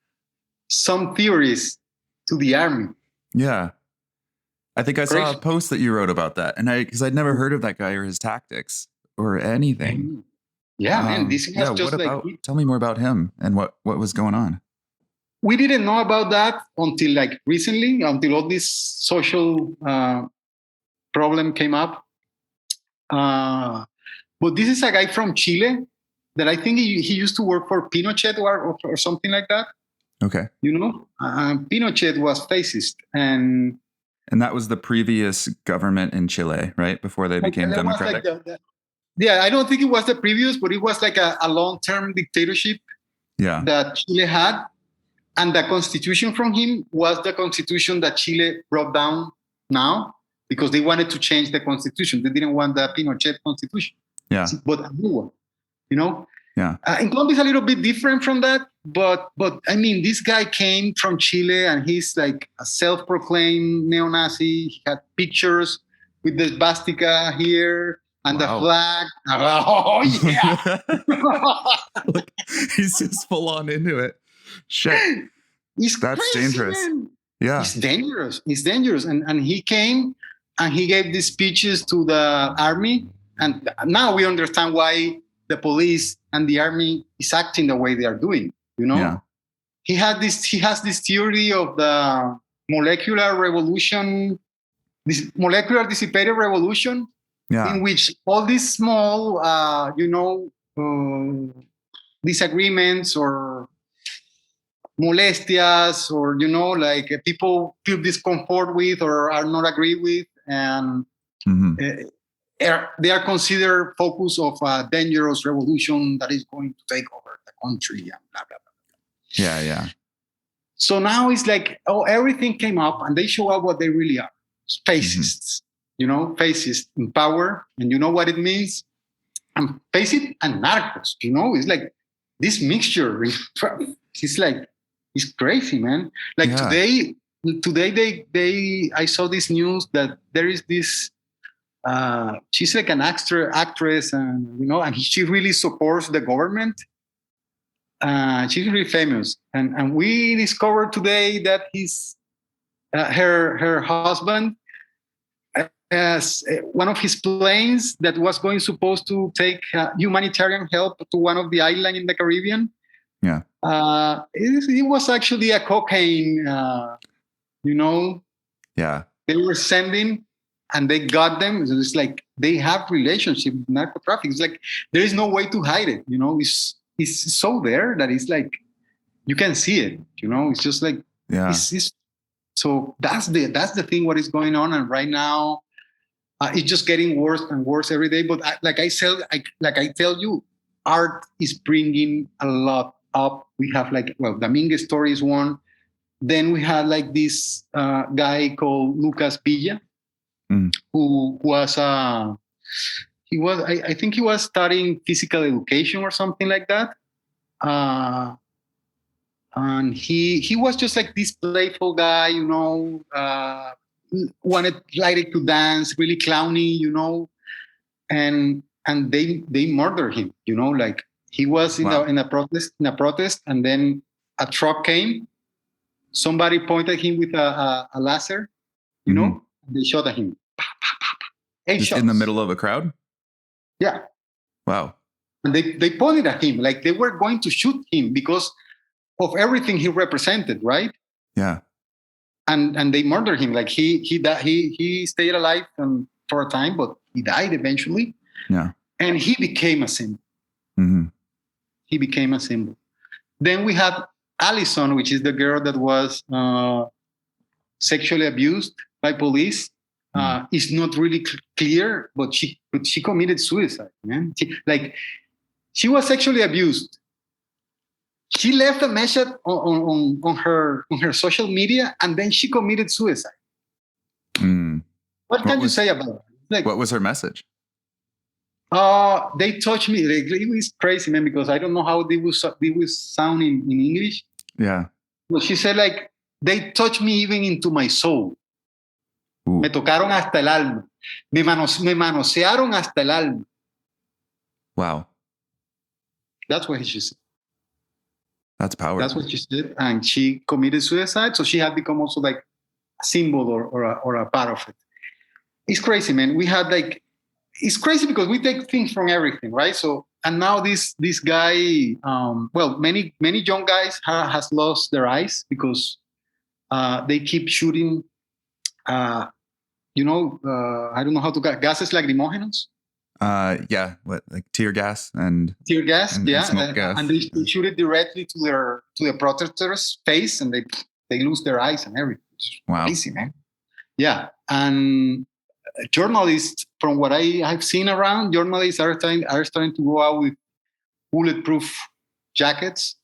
some theories to the army. Yeah. I think I saw a post that you wrote about that, and because I'd never heard of that guy or his tactics or anything. Yeah, man. This was just tell me more about him and what was going on. We didn't know about that until recently, until all this social problem came up. But this is a guy from Chile that I think he used to work for Pinochet or something like that. Okay. Pinochet was fascist, and that was the previous government in Chile, right? Before they became democratic. Yeah, I don't think it was the previous, but it was a long-term dictatorship. Yeah. That Chile had, and the constitution from him was the constitution that Chile brought down now, because they wanted to change the constitution. They didn't want the Pinochet constitution. Yeah. But a new one, Yeah. In Colombia, it's a little bit different from that. But I mean, this guy came from Chile, and he's a self-proclaimed neo-Nazi. He had pictures with the swastika here and the flag. Oh, yeah. Look, he's just full on into it. Shit. That's crazy, dangerous. Man. Yeah. It's dangerous. It's dangerous. And he came and he gave these speeches to the army. And now we understand why the police and the army is acting the way they are doing. Yeah. He has this theory of the molecular revolution, this molecular dissipated revolution, in which all these small, disagreements or molestias or, people feel discomfort with or are not agree with, and they are considered focus of a dangerous revolution that is going to take over the country and blah, blah, blah. Yeah, yeah. So now it's everything came up and they show up what they really are. Fascists, fascists in power. And you know what it means? And fascist and narcos, it's this mixture. It's crazy, man. Today I saw this news that there is this, she's an actress and, and she really supports the government. She's really famous, and we discovered today that her husband has one of his planes that was supposed to take humanitarian help to one of the islands in the Caribbean. Yeah, it was actually a cocaine. Yeah, they were sending, and they got them. So it's they have relationship with narco traffic. It's there is no way to hide it. It's so there that it's you can see it. It's just so that's the thing. What is going on, and right now, it's just getting worse and worse every day. But I tell you, art is bringing a lot up. We have the Minga story is one. Then we had this guy called Lucas Villa, who was I think he was studying physical education or something like that. And he was just this playful guy, wanted to dance, really clowny, and they murdered him, he was in a protest, and then a truck came, somebody pointed him with a laser, They shot at him. Eight Just shots. in the middle of a crowd? Yeah. Wow. And they pointed at him like they were going to shoot him because of everything he represented, right? Yeah. And they murdered him. Like he stayed alive for a time, but he died eventually. Yeah. And he became a symbol. Mm-hmm. He became a symbol. Then we had Allison, which is the girl that was sexually abused by police. It's not really clear, but she committed suicide, man. She was sexually abused. She left a message on her social media, and then she committed suicide. What can you say about it? Like, what was her message? They touched me. It was crazy, man, because I don't know how they was sound in English. Yeah. Well, she said, like, they touched me even into my soul. Ooh. Me tocaron hasta el alma. Me manosearon hasta el alma. Wow. That's what she said. That's powerful. That's what she said. And she committed suicide. So she had become also like a symbol or a part of it. It's crazy, man. We had like, it's crazy because we take things from everything, right? So, and now this guy, many young guys has lost their eyes because they keep shooting, I don't know how to gases lacrimógenos. Yeah, what, like tear gas and smoke gas. And they shoot it directly to the protesters' face, and they lose their eyes and everything. It's crazy, man. Yeah, and journalists, from what I've seen around, journalists are starting to go out with bulletproof jackets.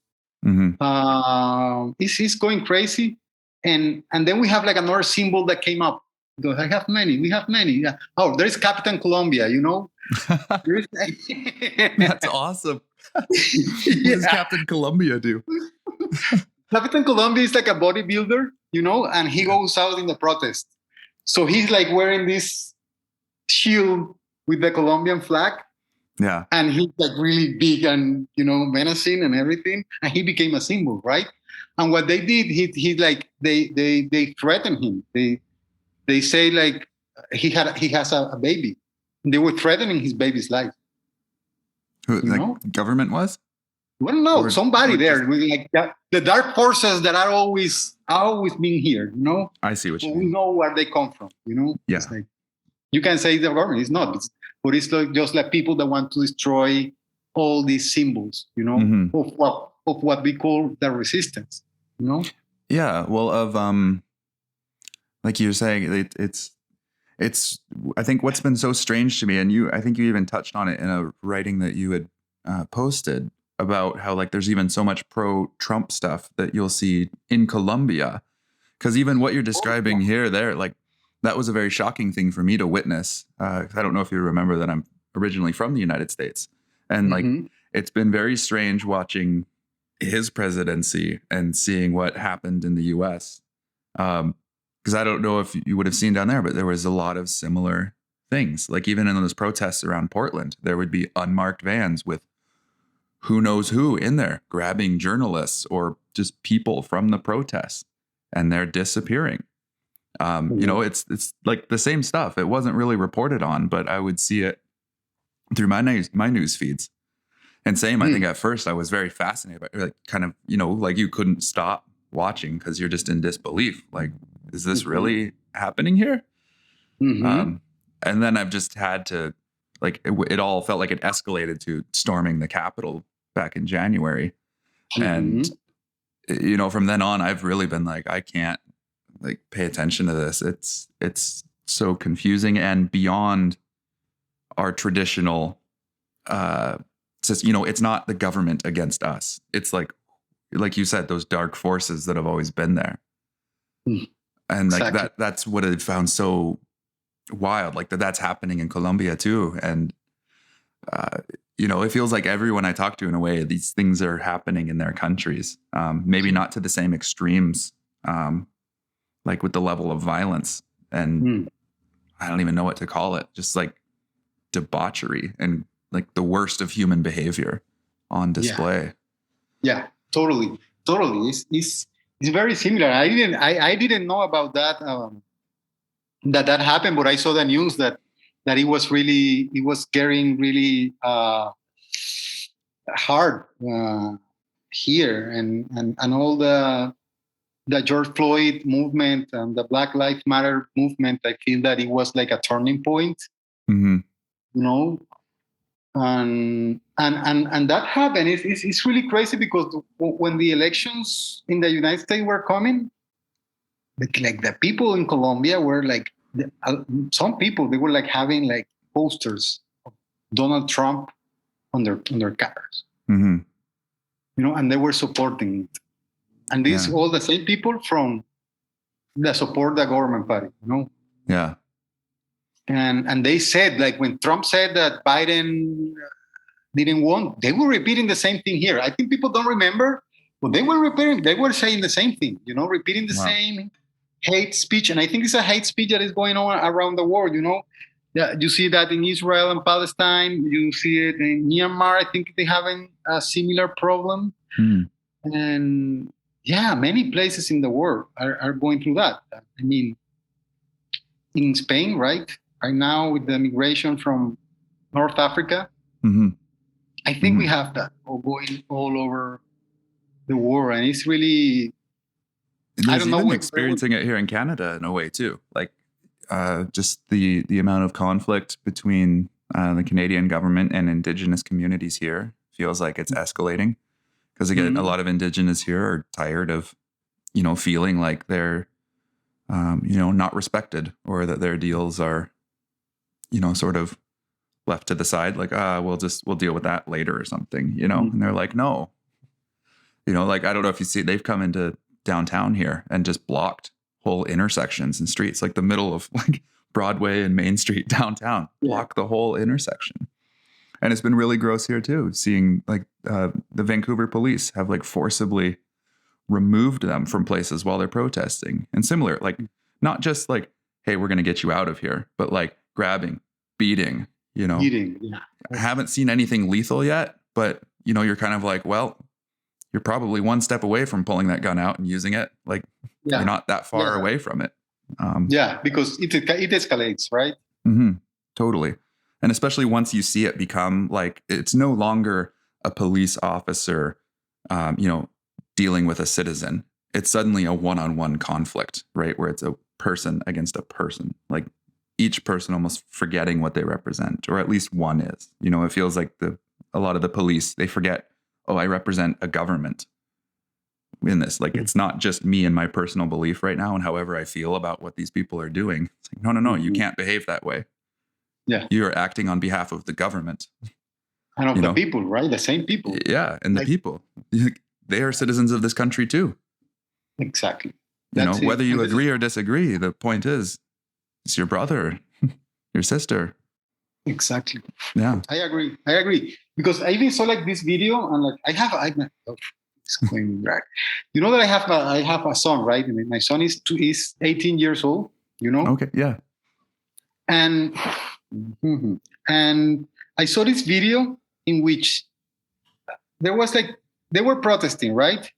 Mm-hmm. It's going crazy, and then we have like another symbol that came up. Because we have many. Yeah. Oh, there is Captain Colombia, you know? That's awesome. What does Captain Colombia do? Captain Colombia is like a bodybuilder, you know, and he goes out in the protest. So he's like wearing this shield with the Colombian flag. Yeah. And he's like really big and, you know, menacing and everything. And he became a symbol, right? And what they did, he like, they threatened him. They say like he has a baby. They were threatening his baby's life. Who, like government was? Well, no, somebody there. Like the dark forces that are always being here, you know? I see what you mean. mean. We know where they come from, you know? Yeah. It's like, you can say the government, it's not. But it's like just like people that want to destroy all these symbols, you know, mm-hmm. of what we call the resistance, you know? Yeah, well, like you were saying, it's. I think what's been so strange to me, and I think you even touched on it in a writing that you had posted about how like there's even so much pro-Trump stuff that you'll see in Colombia, because even what you're describing there, like that was a very shocking thing for me to witness. I don't know if you remember that I'm originally from the United States, and like it's been very strange watching his presidency and seeing what happened in the U.S. Because I don't know if you would have seen down there, but there was a lot of similar things. Like even in those protests around Portland, there would be unmarked vans with who knows who in there, grabbing journalists or just people from the protests, and they're disappearing. You know, it's like the same stuff. It wasn't really reported on, but I would see it through my news feeds. And same, I think at first I was very fascinated by like kind of, you know, like you couldn't stop watching because you're just in disbelief. Like, is this really happening here? And then I've just had to, like, it all felt like it escalated to storming the Capitol back in January. And, you know, from then on, I've really been like, I can't like pay attention to this. It's so confusing and beyond our traditional, you know, it's not the government against us. It's like you said, those dark forces that have always been there. And like exactly. That's what I found so wild, like that's happening in Colombia too. And, you know, it feels like everyone I talk to in a way, these things are happening in their countries. Maybe not to the same extremes, like with the level of violence and I don't even know what to call it. Just like debauchery and like the worst of human behavior on display. Yeah, totally. It's very similar. I didn't know about that that happened, but I saw the news that it was getting really hard here, and all the George Floyd movement and the Black Lives Matter movement. I feel that it was like a turning point, Mm-hmm. you know, and that happened. It's really crazy because when the elections in the United States were coming, like the people in Colombia were like some people, they were like having like posters of Donald Trump on their cars, Mm-hmm. and they were supporting it. And these Yeah. all the same people from the support the government party. Yeah. And they said, like, when Trump said that Biden didn't want, they were repeating the same thing here. I think people don't remember, but they were saying the same thing, repeating the Wow. same hate speech. And I think it's a hate speech that is going on around the world. Yeah, you see that in Israel and Palestine. You see it in Myanmar. I think they're having a similar problem. Mm. And yeah, many places in the world are going through that. I mean, in Spain, right now with the migration from North Africa, Mm-hmm. I think we have that going all over the world, and it's really. And I don't know. Even experiencing it here in Canada in a way too, like just the amount of conflict between the Canadian government and Indigenous communities here feels like it's escalating. Because again, a lot of Indigenous here are tired of, feeling like they're, not respected, or that their deals are, sort of left to the side. Like, we'll deal with that later or something, And they're like, no, like, I don't know if you see, they've come into downtown here and just blocked whole intersections and streets, like the middle of like Broadway and Main Street downtown, block the whole intersection. And it's been really gross here too, seeing like the Vancouver police have like forcibly removed them from places while they're protesting. And similar, like not just like, hey, we're going to get you out of here, but like grabbing, beating, Beating, yeah. I haven't seen anything lethal yet, but you're kind of like, well, you're probably one step away from pulling that gun out and using it. Like you're not that far away from it. Because it escalates, right? Mm-hmm, totally. And especially once you see it become like, it's no longer a police officer, dealing with a citizen. It's suddenly a one-on-one conflict, right? Where it's a person against a person, like each person almost forgetting what they represent, or at least one is. It feels like a lot of the police, they forget, oh, I represent a government in this. Like, it's not just me and my personal belief right now and however I feel about what these people are doing. It's like, no, you can't behave that way. Yeah. You're acting on behalf of the government. And of the people, right? The same people. Yeah. And the people, they are citizens of this country too. Exactly. Whether you agree or disagree, the point is, it's your brother, your sister. Exactly. Yeah. I agree. Because I even saw like this video, and like it's going right. You know that I have a son, right? I mean, my son is 18 years old. Okay. Yeah. And I saw this video in which there was like, they were protesting, right?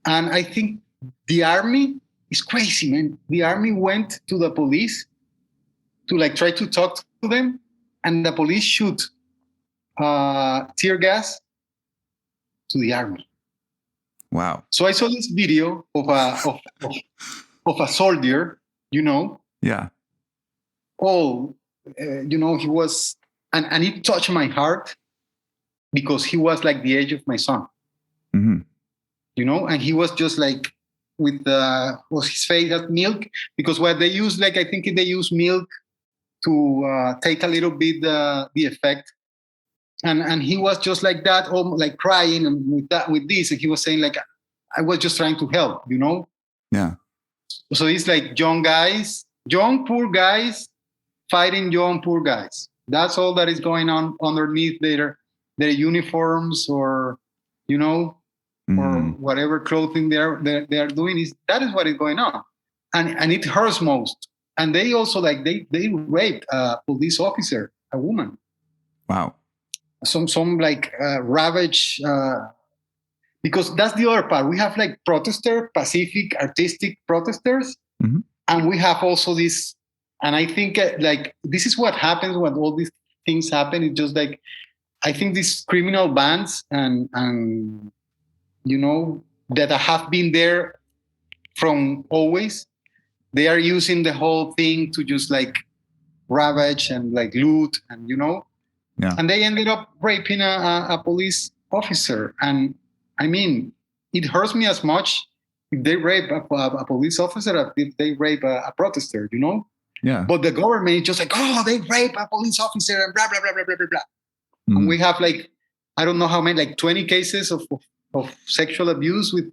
And I think the army is crazy, man. The army went to the police to like try to talk to them, and the police shoot tear gas to the army. Wow. So I saw this video of a soldier, Yeah. He was, and it touched my heart because he was like the age of my son. Mm-hmm. And he was just like with his face had milk, because what they use, like, I think they use milk to take a little bit the effect. And he was just like that, like crying, and with this, and he was saying like, I was just trying to help, Yeah. So it's like young poor guys fighting young poor guys. That's all that is going on underneath their uniforms, or or whatever clothing they are doing. That is what is going on, and it hurts most. And they also like they raped a police officer, a woman. Wow. Some like ravage, because that's the other part. We have like pacific, artistic protesters, And we have also this, and I think like this is what happens when all these things happen. It's just like I think these criminal bands and you know that have been there from always. They are using the whole thing to just like ravage and like loot and Yeah. and they ended up raping a police officer. And I mean, it hurts me as much if they rape a police officer as if they rape a protester, Yeah. But the government is just like, oh, they rape a police officer and blah blah blah blah blah blah blah. Mm. And we have like, I don't know how many, like 20 cases of sexual abuse with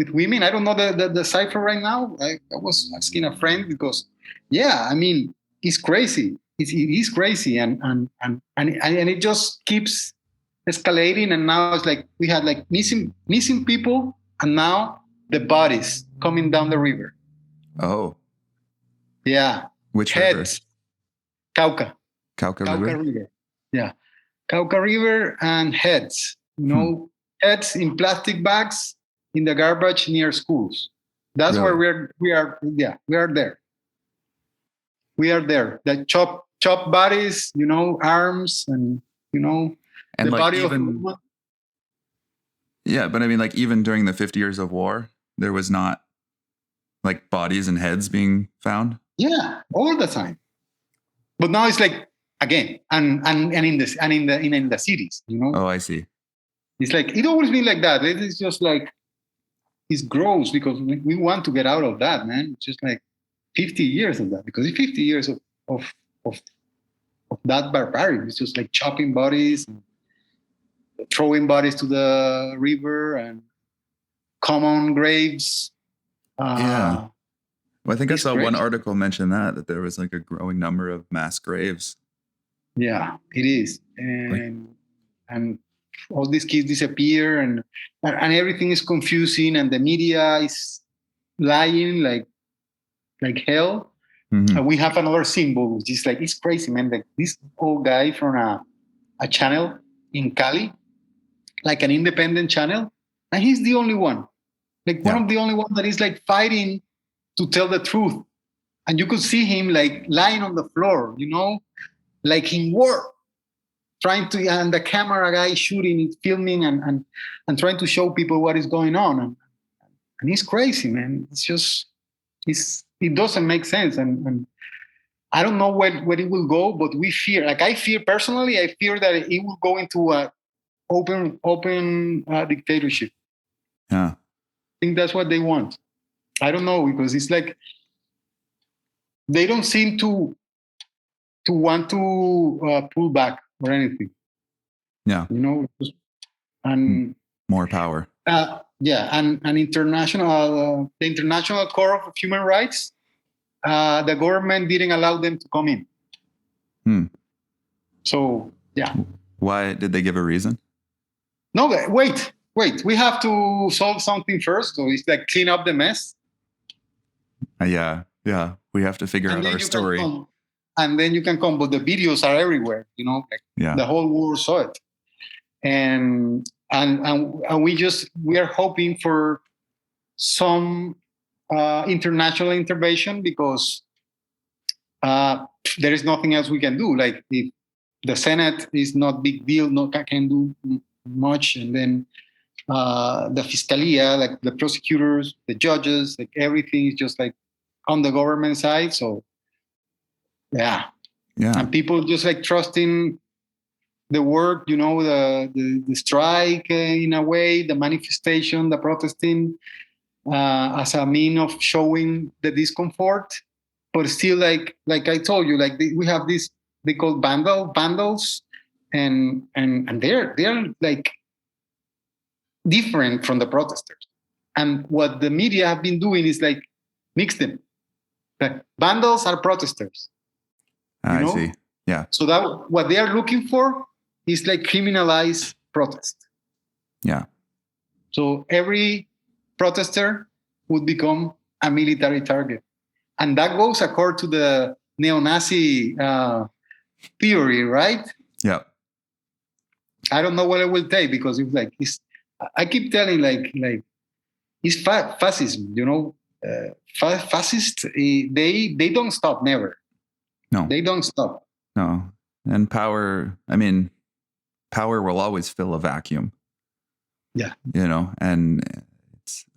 women. I don't know the cipher right now. I was asking a friend because, yeah, I mean, it's crazy. It is crazy, and it just keeps escalating. And now it's like we had like missing people, and now the bodies coming down the river. Oh, yeah. Which heads? River? Cauca River. Yeah, Cauca River and heads. Heads in plastic bags in the garbage near schools. That's really? where we are. Yeah, we are there. We are there. The chop bodies, arms, and and the like body even, of. Yeah, but I mean, like even during the 50 years of war, there was not like bodies and heads being found. Yeah, all the time. But now it's like again, and in the cities, Oh, I see. It's like it always been like that. It's just like it's gross because we want to get out of that, man. It's just like 50 years of that, because it's 50 years of that barbaric. It's just like chopping bodies, and throwing bodies to the river, and common graves. Yeah. Well, I think I saw crazy. one article mention that there was like a growing number of mass graves. Yeah, it is. And all these kids disappear, and everything is confusing, and the media is lying like hell. Mm-hmm. And we have another symbol, which is like, it's crazy, man. Like this old guy from a channel in Cali, like an independent channel, and he's the only one, like one of the only ones that is like fighting to tell the truth. And you could see him like lying on the floor, like in war, trying to, and the camera guy shooting it, filming, and trying to show people what is going on. And he's crazy, man. It's just, it doesn't make sense. And I don't know where it will go, but we fear, like I fear personally, I fear that it will go into a open dictatorship. Yeah. I think that's what they want. I don't know, because it's like, they don't seem to want to pull back or anything. Yeah. And more power. Yeah, and international, the International Court of Human Rights, the government didn't allow them to come in. So yeah. Why did they give a reason? No, wait. We have to solve something first. So it's like clean up the mess. Yeah. We have to figure out our story. And then you can come, but the videos are everywhere. The whole world saw it, and we are hoping for some international intervention, because there is nothing else we can do. Like if the Senate is not big deal, can do much, and then the Fiscalia, like the prosecutors, the judges, like everything is just like on the government side. So yeah, and people just like trusting the work, the strike in a way, the manifestation, the protesting as a mean of showing the discomfort. But still, like I told you, like we have this, they call vandals, and they're like different from the protesters. And what the media have been doing is like mix them. The vandals are protesters. I see. Yeah. So that what they are looking for is like criminalize protest. Yeah. So every protester would become a military target. And that goes according to the neo-Nazi theory, right? Yeah. I don't know what it will take, because it's like, I keep telling like it's fascism, fascists, they don't stop, never. No, they don't stop. No. And power will always fill a vacuum. Yeah. And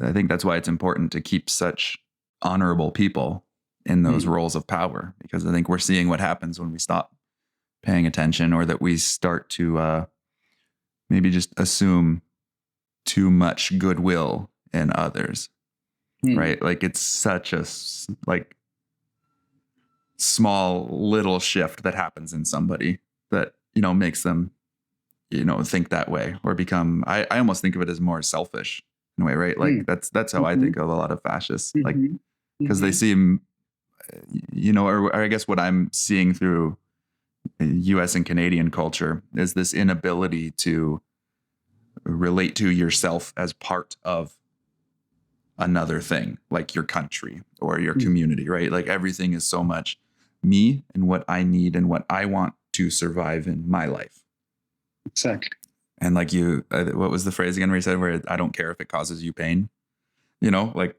I think that's why it's important to keep such honorable people in those roles of power, because I think we're seeing what happens when we stop paying attention, or that we start to maybe just assume too much goodwill in others, right? Like it's such a small little shift that happens in somebody that, makes them, think that way, or become, I almost think of it as more selfish in a way, right? Like that's how I think of a lot of fascists, like, because they seem, or I guess what I'm seeing through US and Canadian culture is this inability to relate to yourself as part of another thing, like your country or your community, right? Like everything is so much me and what I need and what I want to survive in my life. Exactly. And like what was the phrase again where you said, where I don't care if it causes you pain, like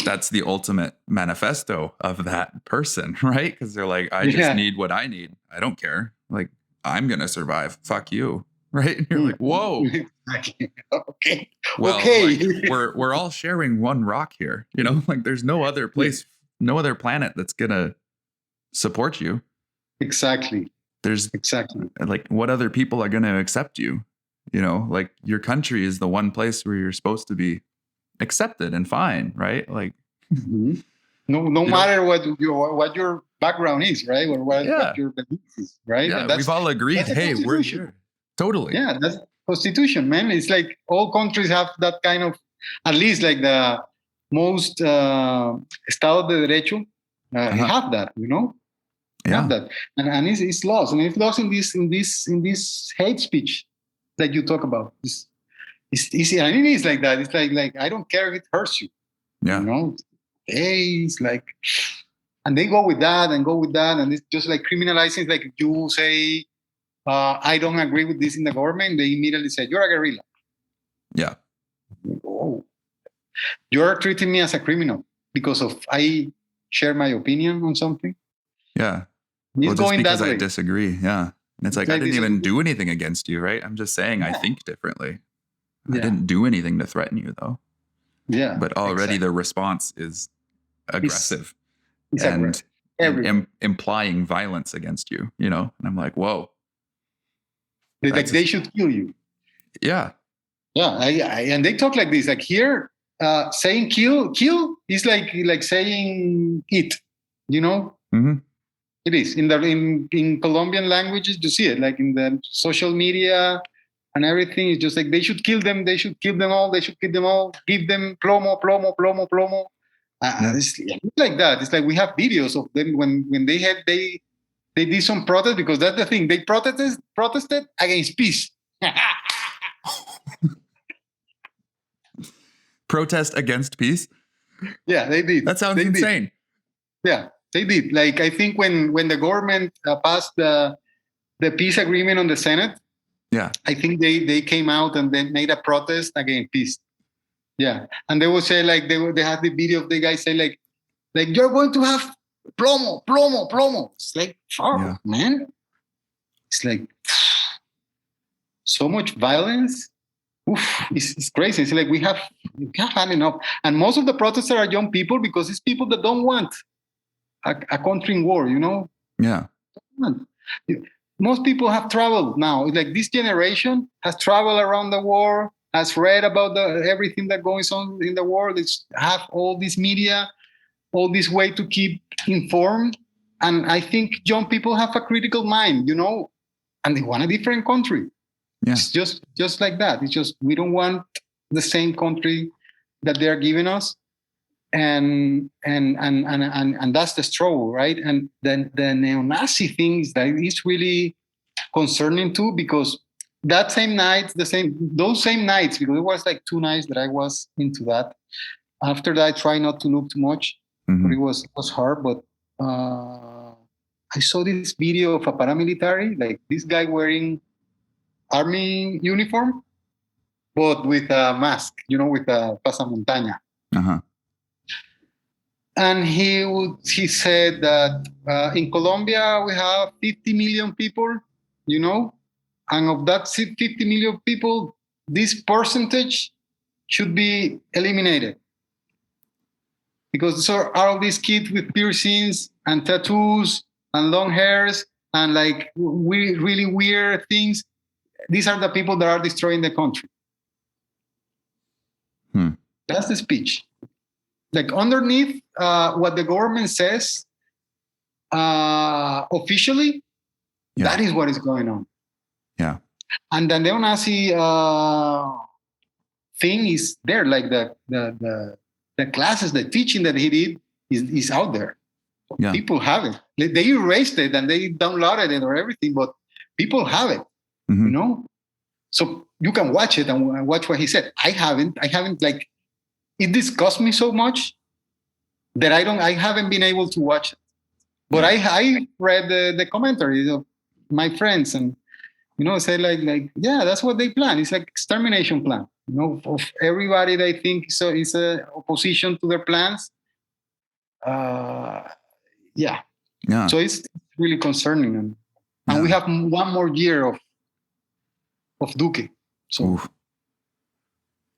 that's the ultimate manifesto of that person, right? Because they're like, I just need what I need. I don't care. Like, I'm going to survive. Fuck you. Right. And you're like, whoa. Okay. Well, okay. Like, we're all sharing one rock here, like there's no other place, no other planet that's going to support you. Exactly. Like, what other people are going to accept you? Like your country is the one place where you're supposed to be accepted and fine, right? Like, no matter what your background is, right? Or what your belief is, right? Yeah, we've all agreed. Hey, we're here. Totally. Yeah, that's Constitution, man. It's like all countries have that kind of, at least like the most Estado de Derecho have that, have that, and it's lost, and it's lost in this hate speech that you talk about. It's easy, and it is like that. It's like I don't care if it hurts you. Yeah. Hey, it's like, and they go with that, and it's just like criminalizing. It's like if you say, I don't agree with this in the government, they immediately say you're a guerrilla. Yeah. Oh, you're treating me as a criminal because of I share my opinion on something. Yeah. Well, just because I disagree. Yeah. And it's like, I didn't even do anything against you, right? I'm just saying I think differently. I didn't do anything to threaten you, though. Yeah. But already the response is aggressive it's and implying violence against you, And I'm like, whoa. They should kill you. Yeah. Yeah. And they talk like this. Like here, saying kill is like saying eat, Mm-hmm. It is in Colombian languages. You see it like in the social media and everything. It's just like they should kill them. They should kill them all. They should kill them all. Give them plomo. It's like that. It's like we have videos of them when they did some protest, because that's the thing. They protested against peace. Protest against peace? Yeah, they did. That sounds insane. Yeah, they did. Like I think when the government passed the peace agreement on the Senate, I think they came out and then made a protest against peace. Yeah, and they would say like they had the video of the guy say like you're going to have plomo. It's like man. It's like so much violence. Oof, it's crazy. It's like we have had enough, and most of the protesters are young people because it's people that don't want a country in war, Yeah. Most people have traveled now. It's like this generation has traveled around the world, has read about everything that goes on in the world. It's have all this media, all this way to keep informed. And I think young people have a critical mind, and they want a different country. Yeah. It's just like that. It's just we don't want the same country that they're giving us. And that's the struggle, right? And then the neo-Nazi thing is that it's really concerning too, because those same nights, because it was like 2 nights that I was into that. After that, I try not to look too much, but it was hard. But I saw this video of a paramilitary, like this guy wearing army uniform, but with a mask, with a pasamontaña. Uh-huh. and he said that in Colombia we have 50 million people, you know, and of that 50 million people, this percentage should be eliminated because there are all these kids with piercings and tattoos and long hairs and like really weird things. These are the people that are destroying the country. That's the speech. Like underneath what the government says officially, that is what is going on. Yeah. And the neo-Nazi thing is there, like the classes, the teaching that he did is out there. Yeah. People have it. They erased it and they downloaded it or everything, but people have it, you know? So you can watch it and watch what he said. I haven't like, it disgusts me so much that I haven't been able to watch it. But I read the commentaries of my friends and, you know, say like, yeah, that's what they plan. It's like extermination plan, you know, of everybody they think is a opposition to their plans. Yeah. So it's really concerning. And we have one more year of Duque. So. Oof.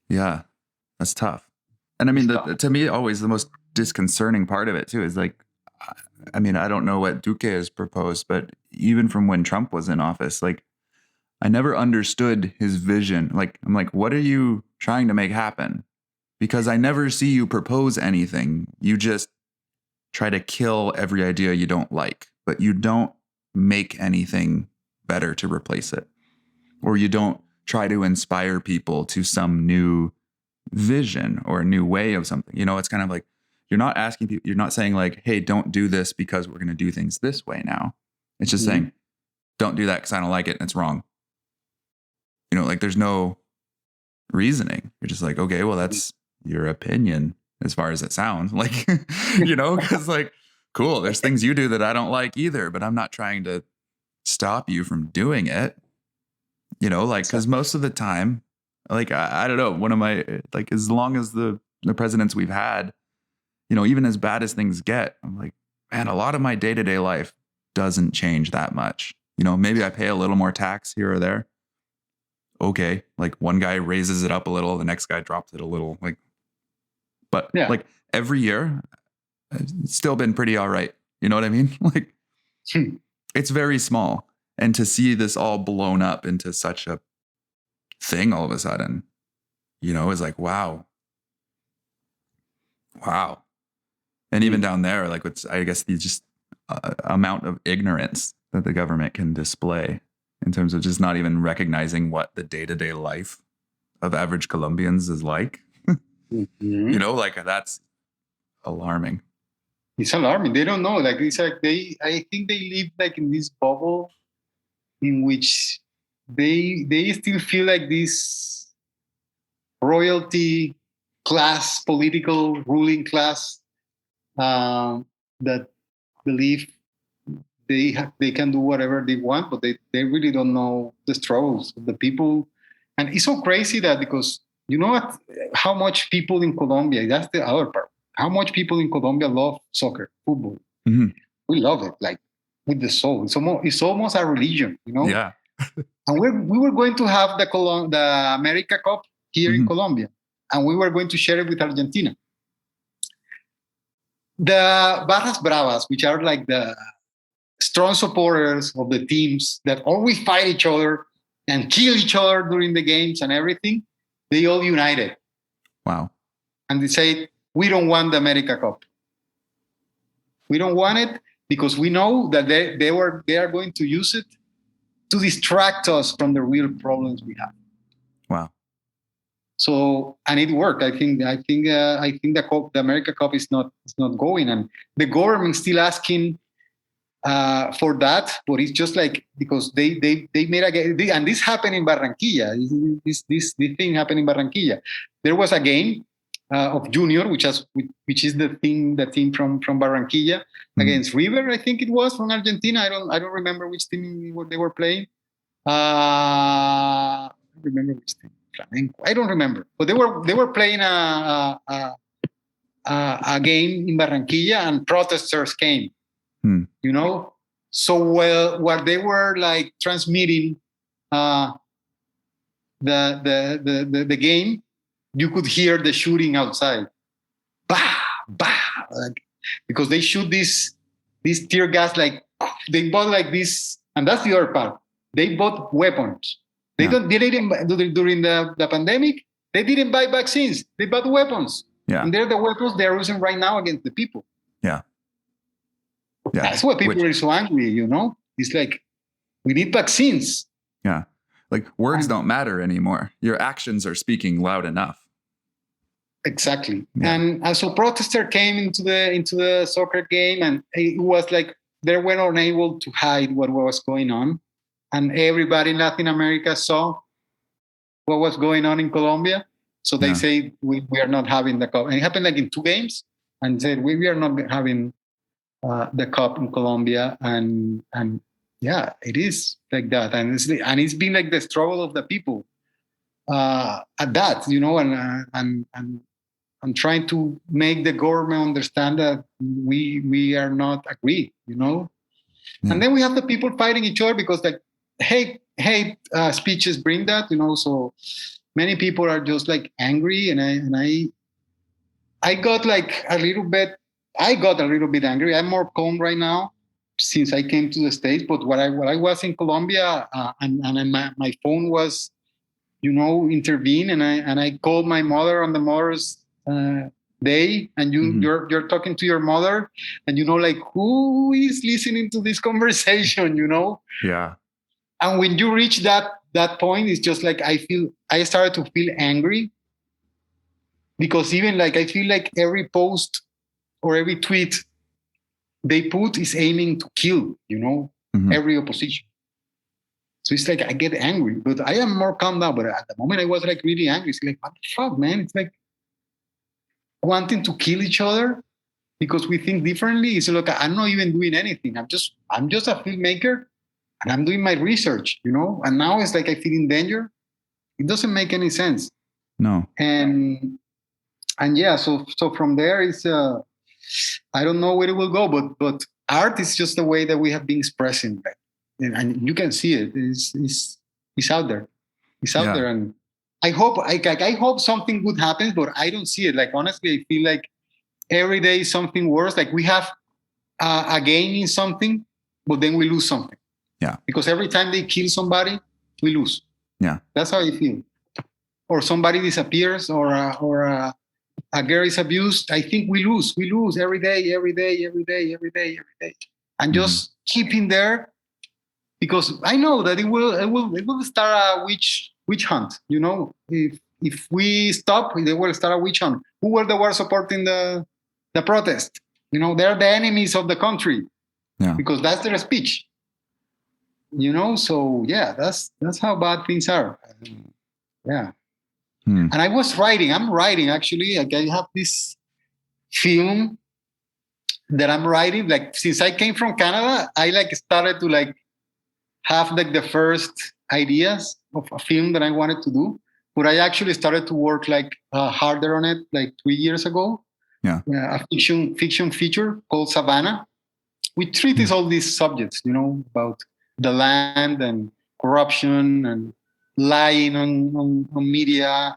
Yeah, that's tough. And I mean, to me, always the most disconcerting part of it too is like, I mean, I don't know what Duque has proposed, but even from when Trump was in office, like I never understood his vision. Like, I'm like, what are you trying to make happen? Because I never see you propose anything. You just try to kill every idea you don't like, but you don't make anything better to replace it. Or you don't try to inspire people to some new vision or a new way of something. You know, it's kind of like, you're not asking people, you're not saying like, hey, don't do this because we're going to do things this way now. It's just saying, don't do that because I don't like it and it's wrong. You know, like there's no reasoning. You're just like, okay, well, that's your opinion as far as it sounds. Like, you know, because like, cool, there's things you do that I don't like either, but I'm not trying to stop you from doing it. You know, like, because most of the time, like, I don't know, one of my, like, as long as the presidents we've had, you know, even as bad as things get, I'm like, man, a lot of my day-to-day life doesn't change that much. You know, maybe I pay a little more tax here or there. Okay. Like one guy raises it up a little, the next guy drops it a little. Like, but like every year, it's still been pretty all right. You know what I mean? Like, it's very small. And to see this all blown up into such a thing all of a sudden, you know, is like, wow. And even down there, like, what's, I guess, the just amount of ignorance that the government can display in terms of just not even recognizing what the day-to-day life of average Colombians is like. You know, like that's alarming. It's alarming. They don't know. Like it's like I think they live like in this bubble in which they still feel like this royalty class, political ruling class that believe they can do whatever they want, but they really don't know the struggles of the people. And it's so crazy that because you know what, how much people in Colombia, that's the other part, how much people in Colombia love soccer, football. We love it, like with the soul. It's almost a religion, you know? Yeah. And we were going to have the America Cup here in Colombia, and we were going to share it with Argentina. The Barras Bravas, which are like the strong supporters of the teams that always fight each other and kill each other during the games and everything, they all united. Wow. And they say, we don't want the America Cup. We don't want it because we know that they are going to use it to distract us from the real problems we have. Wow. So, and it worked. I think the America Cup is not going, and the government still asking for that, but it's just like because they made and this happened in Barranquilla. This thing happened in Barranquilla. There was a game of Junior, which is the team from Barranquilla against River. I think it was from Argentina. I don't remember which team they were playing. I don't remember which team. Flamenco. I don't remember, but they were playing a a game in Barranquilla, and protesters came. Hmm. So what they were like transmitting the game, you could hear the shooting outside. Bah, bah, like, because they shoot this tear gas, like they bought like this, and that's the other part. They bought weapons. They didn't during the pandemic. They didn't buy vaccines. They bought weapons. Yeah. And they're the weapons they're using right now against the people. Yeah. That's why people are so angry, It's like, we need vaccines. Yeah. Like words don't matter anymore. Your actions are speaking loud enough. Exactly. Yeah. And so protester came into the soccer game, and it was like they were unable to hide what was going on. And everybody in Latin America saw what was going on in Colombia. So they say, we are not having the cup. And it happened like in 2 games, and said, we are not having the cup in Colombia. And yeah, it is like that. And it's been like the struggle of the people at that, and trying to make the government understand that we are not agreed, Yeah. And then we have the people fighting each other because like hate speeches bring that, so many people are just like angry, and I got like a little bit angry. I'm more calm right now since I came to the States, but what I was in Colombia, and my phone was, intervened, and I called my mother on the Mother's Day, and you're talking to your mother, and like, who is listening to this conversation, Yeah. And when you reach that point, it's just like I started to feel angry, because even like I feel like every post or every tweet they put is aiming to kill, every opposition. So it's like I get angry, but I am more calm now. But at the moment I was like really angry. It's like, what the fuck, man? It's like wanting to kill each other because we think differently. It's like, I'm not even doing anything. I'm just a filmmaker, and I'm doing my research, And now it's like I feel in danger. It doesn't make any sense. No. And yeah, so from there is I don't know where it will go, but art is just the way that we have been expressing that, and you can see it. It's out there. It's out there, and I hope something good happens, but I don't see it. Like honestly, I feel like every day is something worse. Like we have a gain in something, but then we lose something. Yeah. Because every time they kill somebody, we lose. Yeah. That's how I feel. Or somebody disappears, or a girl is abused. I think we lose every day. And just keeping there, because I know that it will start a witch hunt. If we stop, they will start a witch hunt. Who were the ones supporting the protest? They're the enemies of the country. Yeah. Because that's their speech. So yeah, that's how bad things are. Yeah. And I'm writing actually. Like I have this film that I'm writing. Like since I came from Canada, I like started to like have like the first ideas of a film that I wanted to do. But I actually started to work like harder on it like 3 years ago. Yeah. A fiction feature called Savannah, which treats all these subjects, about the land and corruption and lying on media,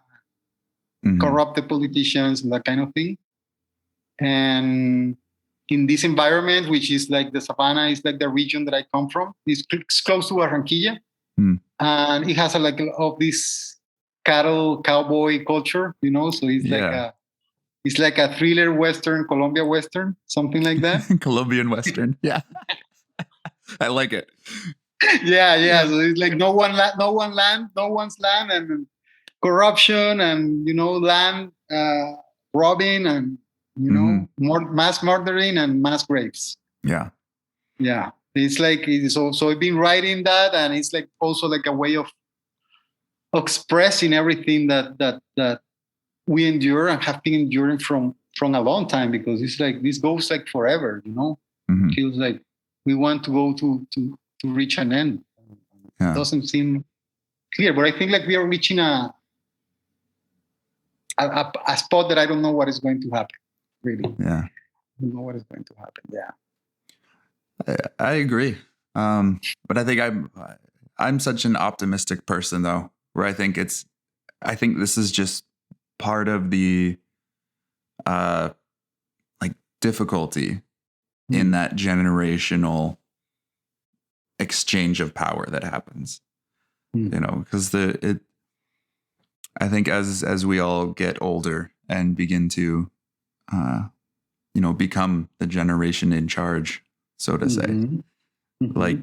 corrupted politicians, and that kind of thing. And in this environment, which is like the Savannah, is like the region that I come from. It's close to Barranquilla, and it has of this cowboy culture, So it's like a thriller Western, Colombia Western, something like that. Colombian Western, yeah. I like it. Yeah. So it's like no one's land, and corruption, and land robbing, and more mass murdering and mass rapes. Yeah. It's like so I've been writing that, and it's like also like a way of expressing everything that we endure and have been enduring from a long time, because it's like this goes like forever. It feels like we want to go to reach an end. It doesn't seem clear, but I think like we are reaching a spot that I don't know what is going to happen. really. Yeah. You know what is going to happen. Yeah. I agree. But I think I'm such an optimistic person though, where I think this is just part of the like difficulty in that generational exchange of power that happens. You know, because I think as we all get older and begin to become the generation in charge, so to say, like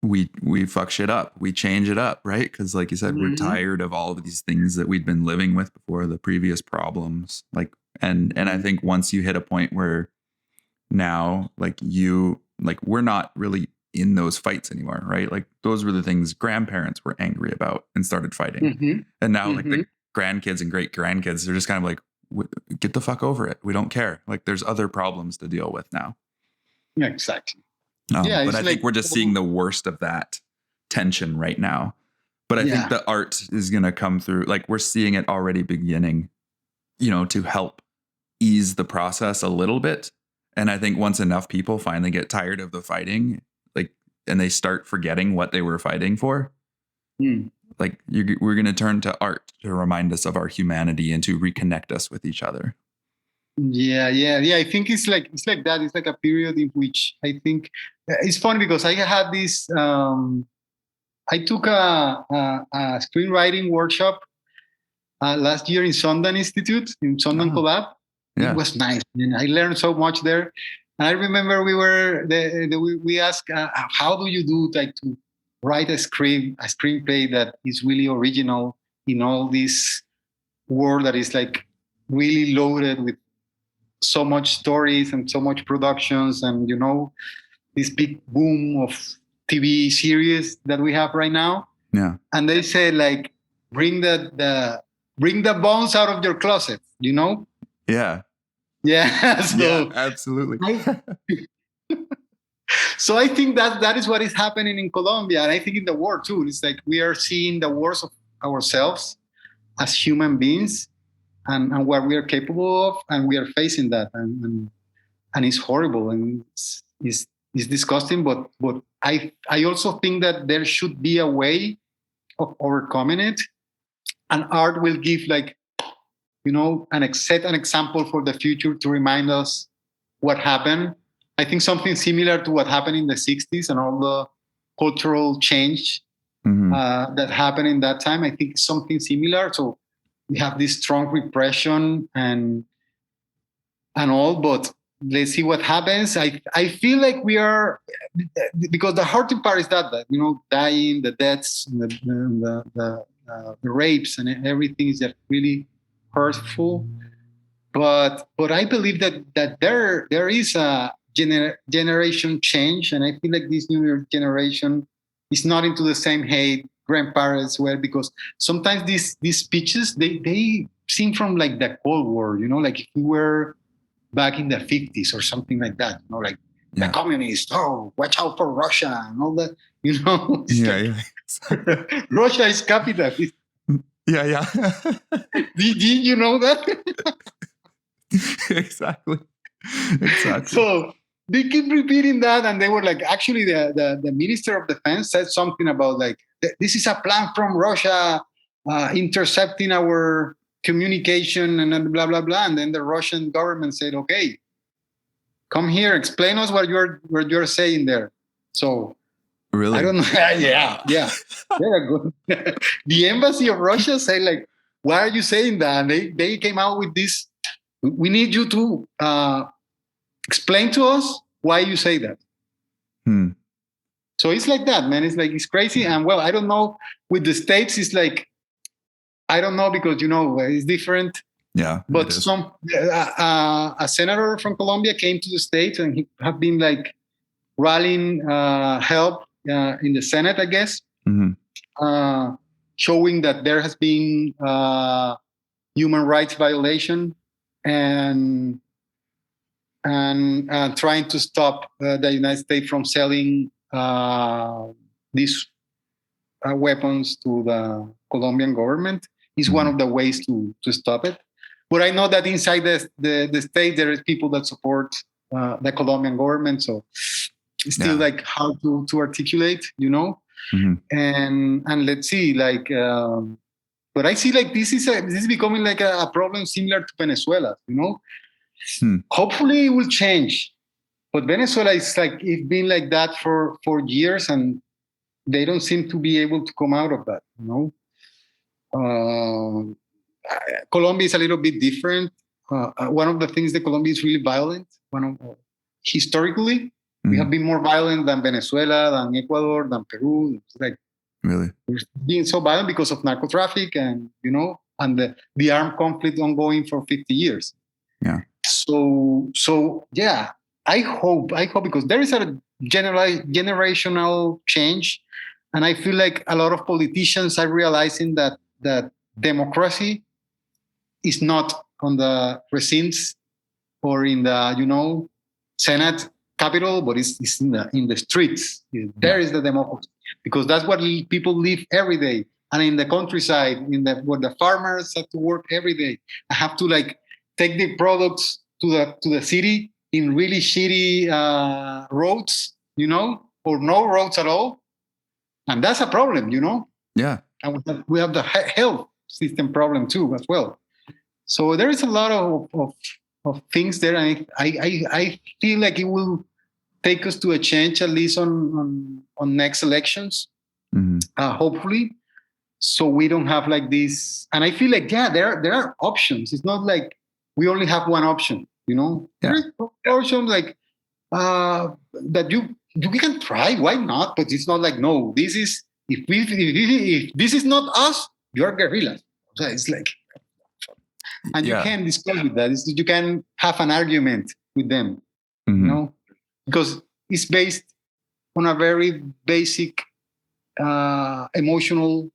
we fuck shit up, we change it up, right? Because like you said, we're tired of all of these things that we'd been living with before, the previous problems, like and I think once you hit a point where now we're not really in those fights anymore, right? Like those were the things grandparents were angry about and started fighting, and now like the grandkids and great grandkids, they're just kind of like, get the fuck over it, we don't care, like there's other problems to deal with now. Yeah, exactly. But I think we're just seeing the worst of that tension right now. But I think the art is going to come through. Like we're seeing it already beginning, to help ease the process a little bit. And I think once enough people finally get tired of the fighting, like, and they start forgetting what they were fighting for, like we're going to turn to art to remind us of our humanity and to reconnect us with each other. Yeah. I think it's like that. It's like a period in which I think it's funny because I had this. I took a screenwriting workshop last year in Sundan Institute in Sundan Collab. Yeah. It was nice, and I learned so much there. And I remember we asked, how do you do like to write a screenplay that is really original in all this world that is like really loaded with so much stories and so much productions, and this big boom of TV series that we have right now. Yeah. And they say like, bring the bones out of your closet, Yeah. Yeah. So, yeah, absolutely. So I think that is what is happening in Colombia, and I think in the world too. It's like we are seeing the worst of ourselves as human beings, and what we are capable of, and we are facing that, and it's horrible, and it's disgusting. But I also think that there should be a way of overcoming it, and art will give like set an example for the future to remind us what happened. I think something similar to what happened in the 60s and all the cultural change that happened in that time. I think it's something similar. So we have this strong repression and all, but let's see what happens. I feel like we are, because the hurting part is that dying, the deaths, the rapes, and everything is that really hurtful. But I believe that there is a generation change, and I feel like this new generation is not into the same hate grandparents were, because sometimes these speeches they seem from like the Cold War, like if we were back in the 50s or something like that, like the communists, watch out for Russia and all that, Russia is capitalist. Yeah. Did you know that? Exactly. So they keep repeating that, and they were like, actually, the Minister of Defense said something about like, this is a plan from Russia intercepting our communication and blah blah blah. And then the Russian government said, okay, come here, explain us what you're saying there. So really, I don't know. yeah. Good. The embassy of Russia said like, why are you saying that? And they came out with this. We need you to explain to us why you say that. So it's like that, man. It's like, it's crazy. And well, I don't know, with the States, it's like, I don't know, because, it's different. Yeah. But a senator from Colombia came to the States, and he have been like rallying help in the Senate, I guess, showing that there has been human rights violation, and trying to stop the United States from selling these weapons to the Colombian government is one of the ways to stop it. But I know that inside the state, there is people that support the Colombian government. So it's still like hard to articulate, Mm-hmm. And let's see, like, but I see like this is becoming like a problem similar to Venezuela, Hopefully it will change. But Venezuela is like, it's been like that for years, and they don't seem to be able to come out of that, Colombia is a little bit different. One of the things that Colombia is really violent. Historically, we have been more violent than Venezuela, than Ecuador, than Peru. It's like really, we're being so violent because of narco traffic and and the armed conflict ongoing for 50 years. Yeah. So yeah, I hope because there is a generational change, and I feel like a lot of politicians are realizing that democracy is not on the precincts or in the Senate capital, but it's in the streets. There is the democracy, because that's what people live every day. And in the countryside, where the farmers have to work every day, I have to like take the products to the city in really shitty roads, or no roads at all, and that's a problem, Yeah. And we have the health system problem too as well. So there is a lot of things there, and I feel like it will take us to a change, at least on next elections, hopefully. So we don't have like this, and I feel like there are options. It's not like we only have one option, There are options like that we can try. Why not? But it's not like, no, this is if this is not us, you're guerrillas. So it's like, and you can discuss with that. You can have an argument with them, because it's based on a very basic emotional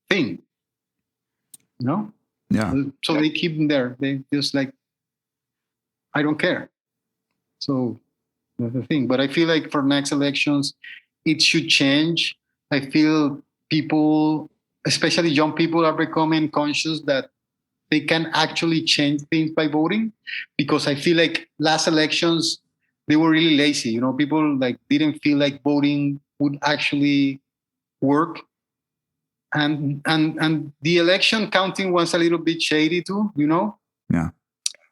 thing, Yeah. So they keep them there. They just like, I don't care. So that's the thing. But I feel like for next elections, it should change. I feel people, especially young people, are becoming conscious that they can actually change things by voting, because I feel like last elections, they were really lazy. People like didn't feel like voting would actually work. And the election counting was a little bit shady too, Yeah.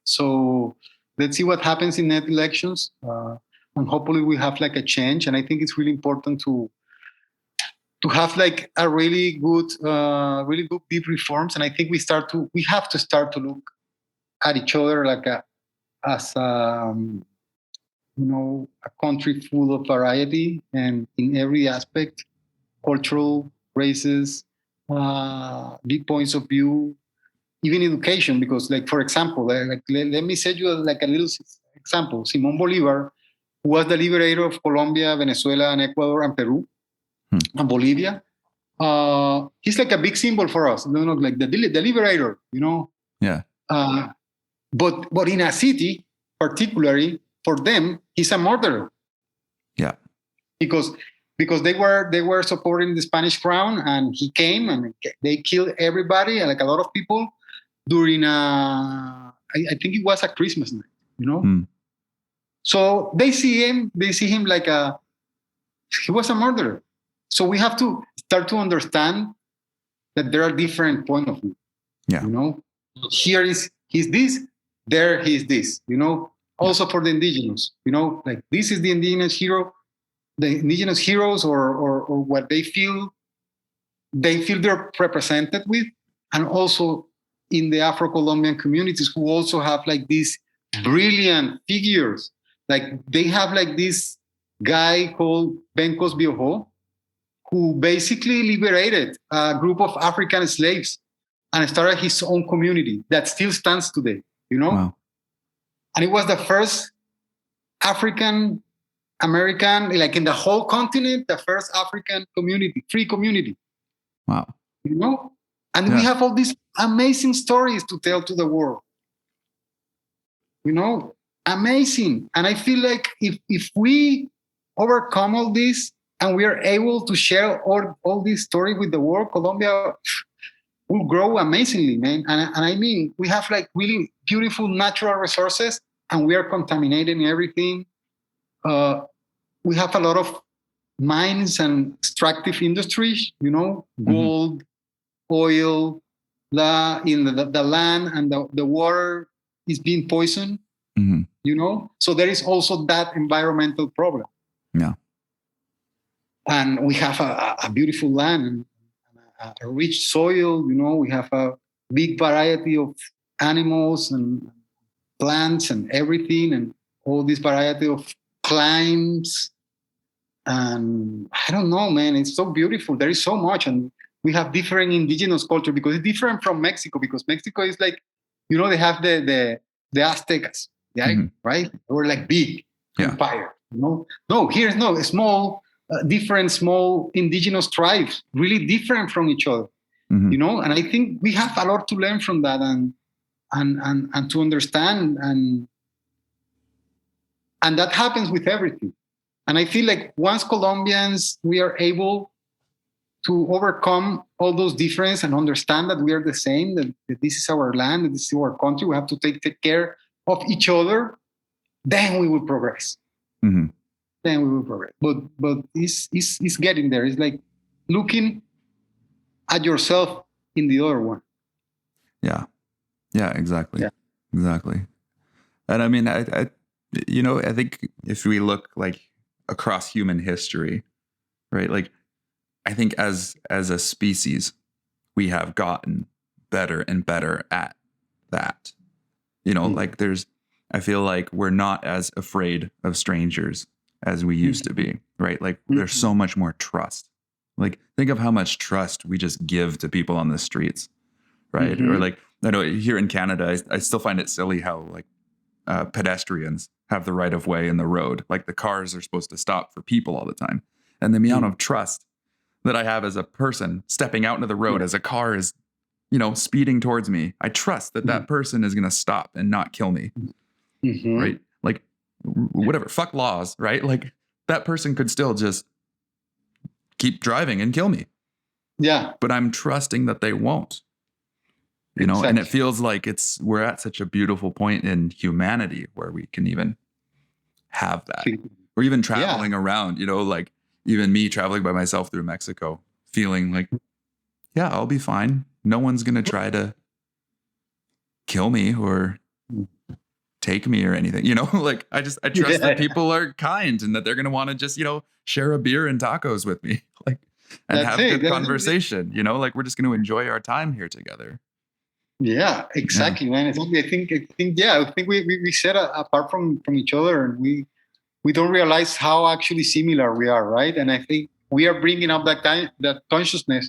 So let's see what happens in next elections. And hopefully we have like a change. And I think it's really important to have like a really good deep reforms. And I think we have to start to look at each other like as a country full of variety, and in every aspect, cultural, races, big points of view, even education. Because, like, for example, let me say you like a little example. Simón Bolívar, who was the liberator of Colombia, Venezuela, and Ecuador, and Peru, and Bolivia. He's like a big symbol for us, like the liberator, Yeah. But in a city, particularly for them, he's a murderer. Yeah. Because they were supporting the Spanish crown, and he came and they killed everybody, and like a lot of people during I think it was a Christmas night, So they see him like he was a murderer. So we have to start to understand that there are different points of view. Yeah. Here he's this, there he's this, Also for the indigenous, like this is the indigenous hero, the indigenous heroes, or what they feel they're represented with, and also in the Afro-Colombian communities, who also have like these brilliant figures. Like they have like this guy called Bencos Bioho, who basically liberated a group of African slaves and started his own community that still stands today, Wow. And it was the first African American, like in the whole continent, the first African community, free community. Wow. And we have all these amazing stories to tell to the world. Amazing. And I feel like if we overcome all this and we are able to share all this story with the world, Colombia will grow amazingly, man. And I mean, we have like really beautiful natural resources, and we are contaminating everything. We have a lot of mines and extractive industries, gold, oil, the land and the water is being poisoned, So there is also that environmental problem. Yeah. And we have a beautiful land and a rich soil, we have a big variety of animals and plants and everything, and all this variety of climes. And I don't know, man, it's so beautiful. There is so much. And we have different indigenous culture because it's different from Mexico, because Mexico is like, they have the Aztecas, right? We're like big empire, No, here's no small, different small indigenous tribes, really different from each other, And I think we have a lot to learn from that and to understand, and that happens with everything. And I feel like once Colombians, we are able to overcome all those differences and understand that we are the same, that this is our land, that this is our country, we have to take care of each other, then we will progress. Then we will progress. But it's getting there. It's like looking at yourself in the other one. Yeah. Yeah, exactly. Yeah. Exactly. And I mean, I think if we look like across human history, right? Like, I think as a species, we have gotten better and better at that. Like I feel like we're not as afraid of strangers as we used to be, right? Like there's so much more trust. Like think of how much trust we just give to people on the streets, right? Or like, I know here in Canada, I still find it silly how like pedestrians have the right of way in the road. Like the cars are supposed to stop for people all the time. And the amount of trust that I have as a person stepping out into the road as a car is, speeding towards me. I trust that person is going to stop and not kill me. Right? Like whatever, fuck laws, right? Like that person could still just keep driving and kill me. Yeah. But I'm trusting that they won't. Exactly. And it feels like we're at such a beautiful point in humanity where we can even have that. Or even traveling around, like even me traveling by myself through Mexico, feeling like, yeah, I'll be fine. No one's going to try to kill me or take me or anything, like I trust that people are kind and that they're going to want to just, share a beer and tacos with me, like, and have good conversation, like we're just going to enjoy our time here together. Yeah, exactly, man. I think we set apart from each other, and we don't realize how actually similar we are, right? And I think we are bringing up that consciousness.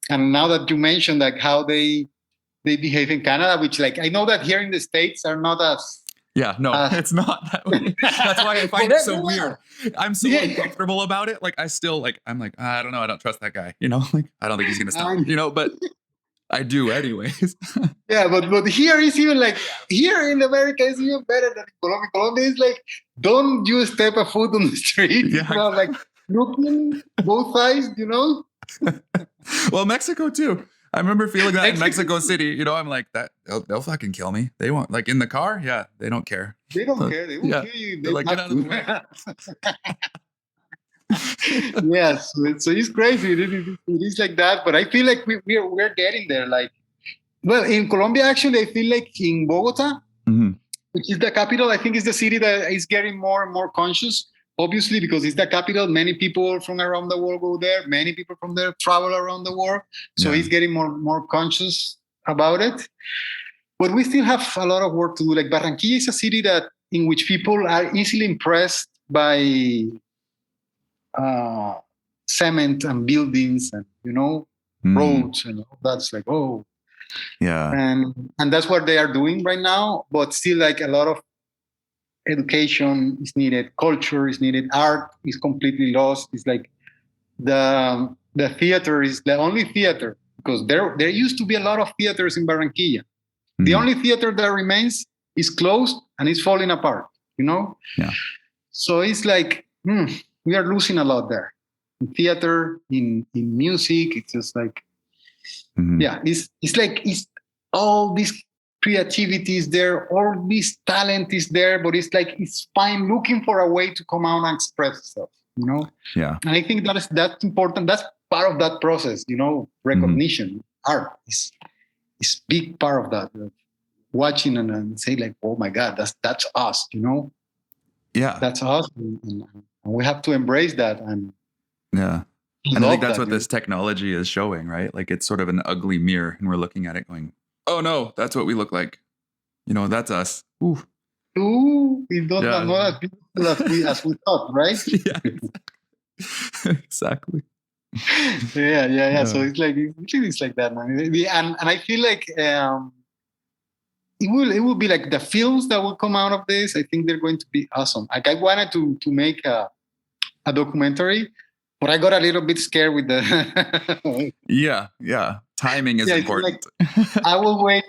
And now that you mentioned like how they behave in Canada, which like I know that here in the States are not as it's not that way. That's why I find it so weird. I'm so uncomfortable about it. Like I still like I'm like I don't know. I don't trust that guy. Like I don't think he's gonna stop. But I do anyways. Yeah, but here is even like here in America is even better than in Colombia. Colombia is like don't you step a foot on the street. Like looking both sides. Well, Mexico too. I remember feeling that in Mexico City. I'm like that. They'll fucking kill me. They won't like in the car. Yeah, they don't care. They don't care. They will kill you. They're like get out of the way. Yes, so it's crazy. It is like that, but I feel like we're getting there. Like, well, in Colombia, actually, I feel like in Bogota, which is the capital, I think is the city that is getting more and more conscious. Obviously, because it's the capital, many people from around the world go there. Many people from there travel around the world, so he's getting more conscious about it. But we still have a lot of work to do. Like Barranquilla is a city in which people are easily impressed by cement and buildings and roads and that's like and that's what they are doing right now. But still, like a lot of education is needed, culture is needed, art is completely lost. It's like the theater is the only theater, because there used to be a lot of theaters in Barranquilla. The only theater that remains is closed and it's falling apart. So it's like we are losing a lot there in theater, in music. It's just like Mhm. Yeah, it's like it's all this creativity is there, all this talent is there, but it's like it's fine looking for a way to come out and express itself, you know. Yeah. And I think that's important. That's part of that process, you know. Recognition, art is big part of that. Watching and say like, oh my God, that's us, you know. Yeah. That's us, and we have to embrace that and Yeah. And I think that's that, what this technology is showing, right? Like it's sort of an ugly mirror, and we're looking at it going, "Oh no, that's what we look like." You know, that's us. Ooh. Ooh, it's not, Yeah. not as beautiful as we thought, right? Yeah. Exactly. Yeah. So it's like that, man. And I feel like it will be like the films that will come out of this. I think they're going to be awesome. Like I wanted to make a documentary, but I got a little bit scared with the. Yeah. Timing is Yeah, important. I will wait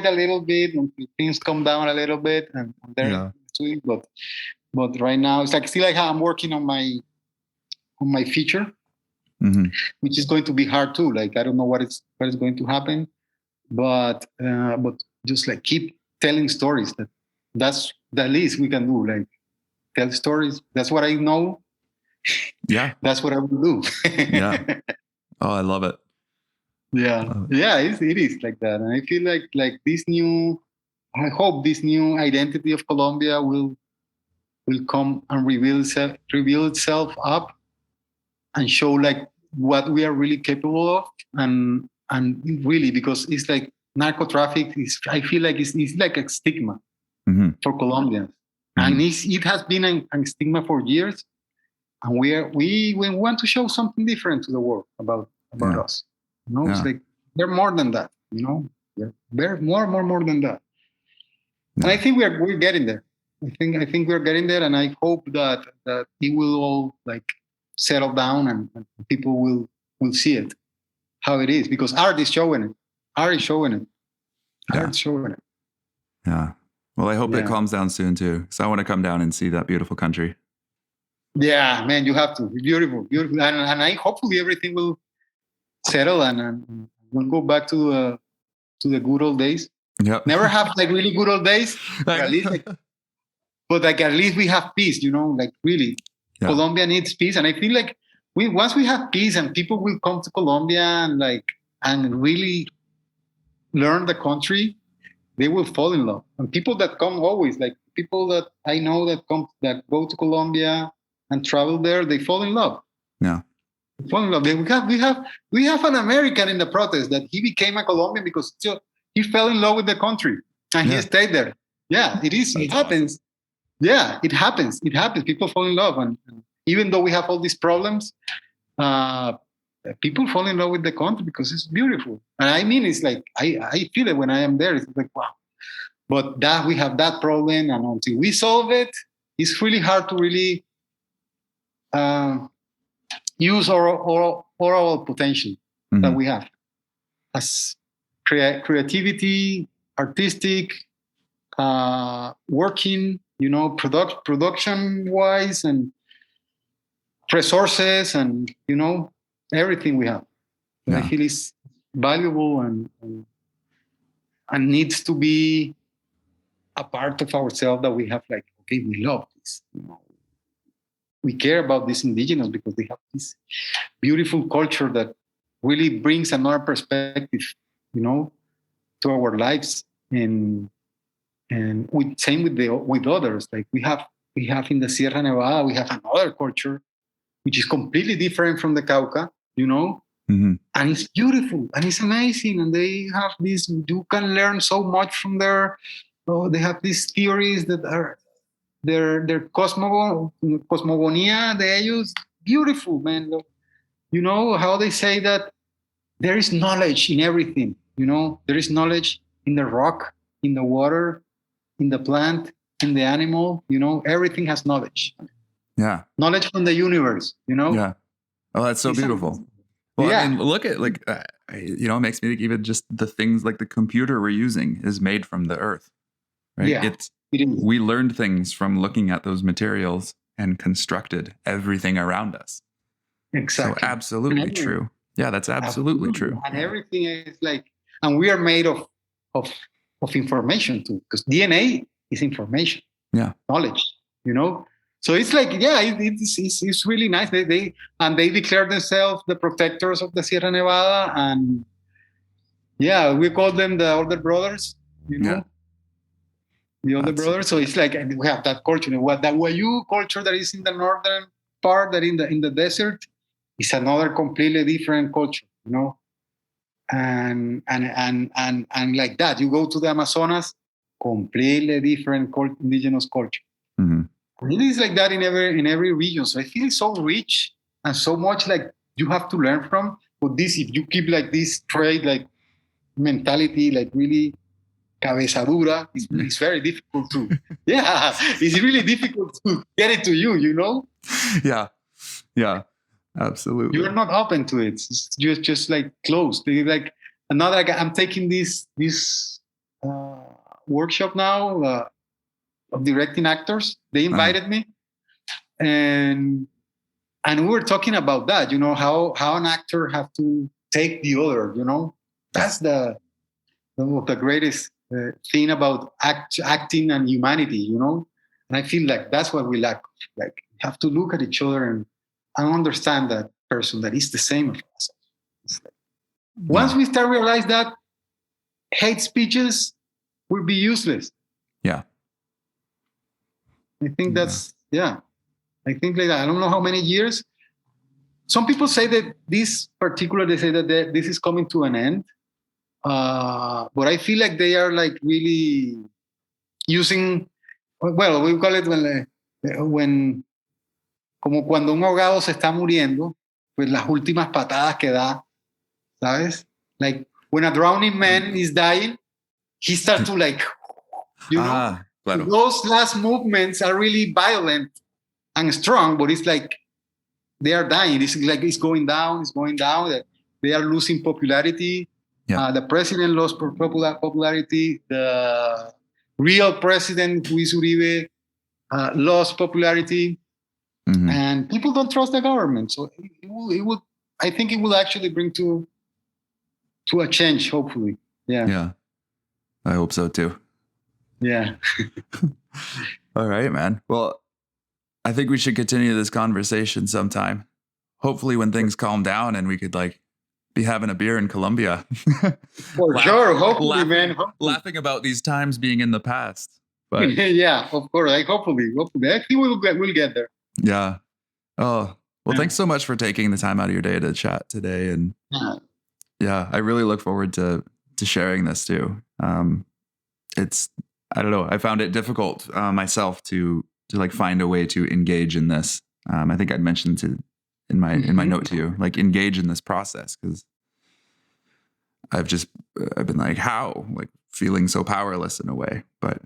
a little bit until things calm down a little bit, and then Yeah. do it. But right now it's like still like I'm working on my feature, Mhm. which is going to be hard too. Like I don't know what is going to happen, but just like keep telling stories. That's the least we can do. Like tell stories. That's what I know. Yeah. That's what I will do. Yeah. Oh, I love it. Yeah. It is like that, and I feel like this new. I hope this new identity of Colombia will come and reveal itself up and show like what we are really capable of, and really because it's like narco traffic is. I feel like it's like a stigma Mhm. for Colombians, and it has been a stigma for years, and we want to show something different to the world about Yeah. us. You know, it's Yeah. like they're more than that. You know, they're more than that. And I think we're getting there. I think we're getting there, and I hope that it will all like settle down and people will see it how it is because art is showing it. Art is showing it. Yeah. Art is showing it. Yeah. Well, I hope it Yeah. calms down soon too, because I want to come down and see that beautiful country. Yeah, man, you have to. Beautiful, and I hopefully everything will settle and we'll go back to the good old days. Yep. Never have like really good old days, but at least at least we have peace. You know, like really, Yeah. Colombia needs peace, and I feel like once we have peace and people will come to Colombia and really learn the country, they will fall in love. And people that come always, like people that I know that go to Colombia and travel there, they fall in love. Yeah. They fall in love. We have an American in the protest that he became a Colombian because he fell in love with the country and he stayed there. Yeah, it is. It happens. Awesome. Yeah, it happens. It happens. People fall in love, and even though we have all these problems, people fall in love with the country because it's beautiful. And I mean, it's like I feel it when I am there. It's like wow. But that we have that problem, and until we solve it, it's really hard to really use our potential that we have as creativity, artistic, working, you know, production wise, and resources, and you know, everything we have. Yeah. I feel is valuable and needs to be a part of ourselves that we have. Like, okay, we love this. You know, we care about these indigenous because they have this beautiful culture that really brings another perspective, you know, to our lives. And same with others. Like we have in the Sierra Nevada, we have another culture which is completely different from the Cauca, you know, and it's beautiful and it's amazing. And they have this, you can learn so much from there. Oh, they have these theories that are their cosmogonia de ellos, beautiful, man. You know how they say that there is knowledge in everything. You know, there is knowledge in the rock, in the water, in the plant, in the animal. You know, everything has knowledge. Yeah. Knowledge from the universe, you know? Yeah. Oh, that's so beautiful. Well, yeah. I mean, look at like, you know, it makes me think even just the things like the computer we're using is made from the earth, right? Yeah, we learned things from looking at those materials and constructed everything around us. Exactly. So absolutely true. Yeah, that's absolutely true. And everything is like, and we are made of information too, because DNA is information, knowledge, you know. So it's like, yeah, it's really nice. They declare themselves the protectors of the Sierra Nevada, and yeah, we call them the older brothers, you know. The older brothers. So it's like we have that culture. What that Wayu culture that is in the northern part, that in the desert, is another completely different culture, you know. And like that, you go to the Amazonas, completely different indigenous culture. It is like that in every region. So I feel it's so rich and so much like you have to learn from. But this, if you keep like this trade, like mentality, like really cabeza dura, it's very difficult to. Yeah, it's really difficult to get it to you. You know. Yeah, absolutely. You're not open to it. It's just like closed. Like another. I'm taking this workshop now of directing actors. They invited me, and we were talking about that. You know how an actor have to take the other. You know, that's the greatest thing about acting and humanity. You know, and I feel like that's what we lack. Like we have to look at each other and understand that person that is the same as us. Like, once we start realize that, hate speeches will be useless. Yeah. I think that's, I think like, I don't know how many years. Some people say that they say that this is coming to an end. But I feel like they are like really using, well, we call it when como cuando un ahogado se está muriendo, pues las últimas patadas que da, ¿sabes? Like when a drowning man is dying, he starts to like, you know, claro. Those last movements are really violent and strong, but it's like they are dying. It's like it's going down. They are losing popularity. Yeah. The president lost popularity. The real president, who is Uribe, lost popularity. Mm-hmm. And people don't trust the government. So it will. I think it will actually bring to a change, hopefully. Yeah. Yeah. I hope so too. Yeah. All right, man. Well, I think we should continue this conversation sometime. Hopefully when things calm down and we could like be having a beer in Colombia. For sure. Hopefully, man. Laughing about these times being in the past. But yeah, of course. Like hopefully. I think we'll get there. Yeah. Oh, well, thanks so much for taking the time out of your day to chat today. And yeah, I really look forward to sharing this too. It's, I don't know, I found it difficult myself to like find a way to engage in this. I think I'd mentioned in my note to you, like engage in this process, because I've been like, how, like feeling so powerless in a way, but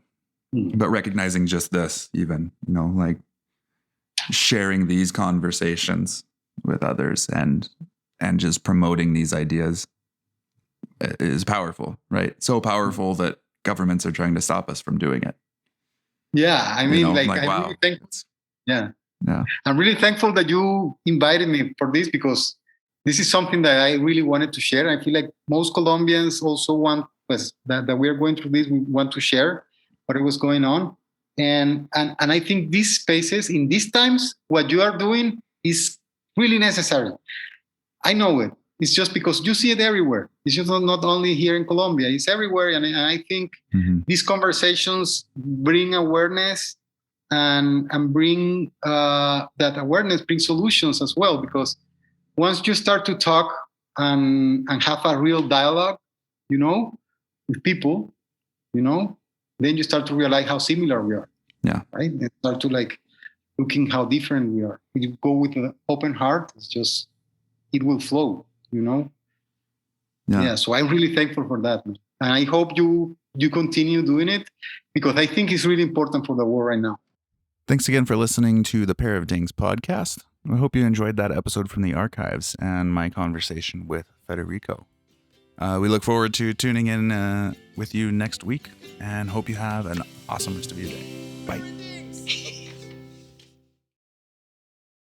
recognizing just this, even, you know, like sharing these conversations with others and just promoting these ideas is powerful, right? So powerful that governments are trying to stop us from doing it. Yeah, I mean, I'm wow. Really thankful. Yeah. I'm really thankful that you invited me for this, because this is something that I really wanted to share. I feel like most Colombians also want that we are going through this. We want to share what was going on. And I think these spaces in these times, what you are doing is really necessary. I know it. It's just because you see it everywhere. It's just not only here in Colombia. It's everywhere. And I think these conversations bring awareness and bring that awareness, bring solutions as well. Because once you start to talk and have a real dialogue, you know, with people, you know, then you start to realize how similar we are. Yeah. Right? And start to like looking how different we are. If you go with an open heart, it will flow, you know? Yeah. So I'm really thankful for that, man. And I hope you continue doing it, because I think it's really important for the world right now. Thanks again for listening to the Pair of Dinks podcast. I hope you enjoyed that episode from the archives and my conversation with Federico. We look forward to tuning in with you next week, and hope you have an awesome rest of your day. Bye.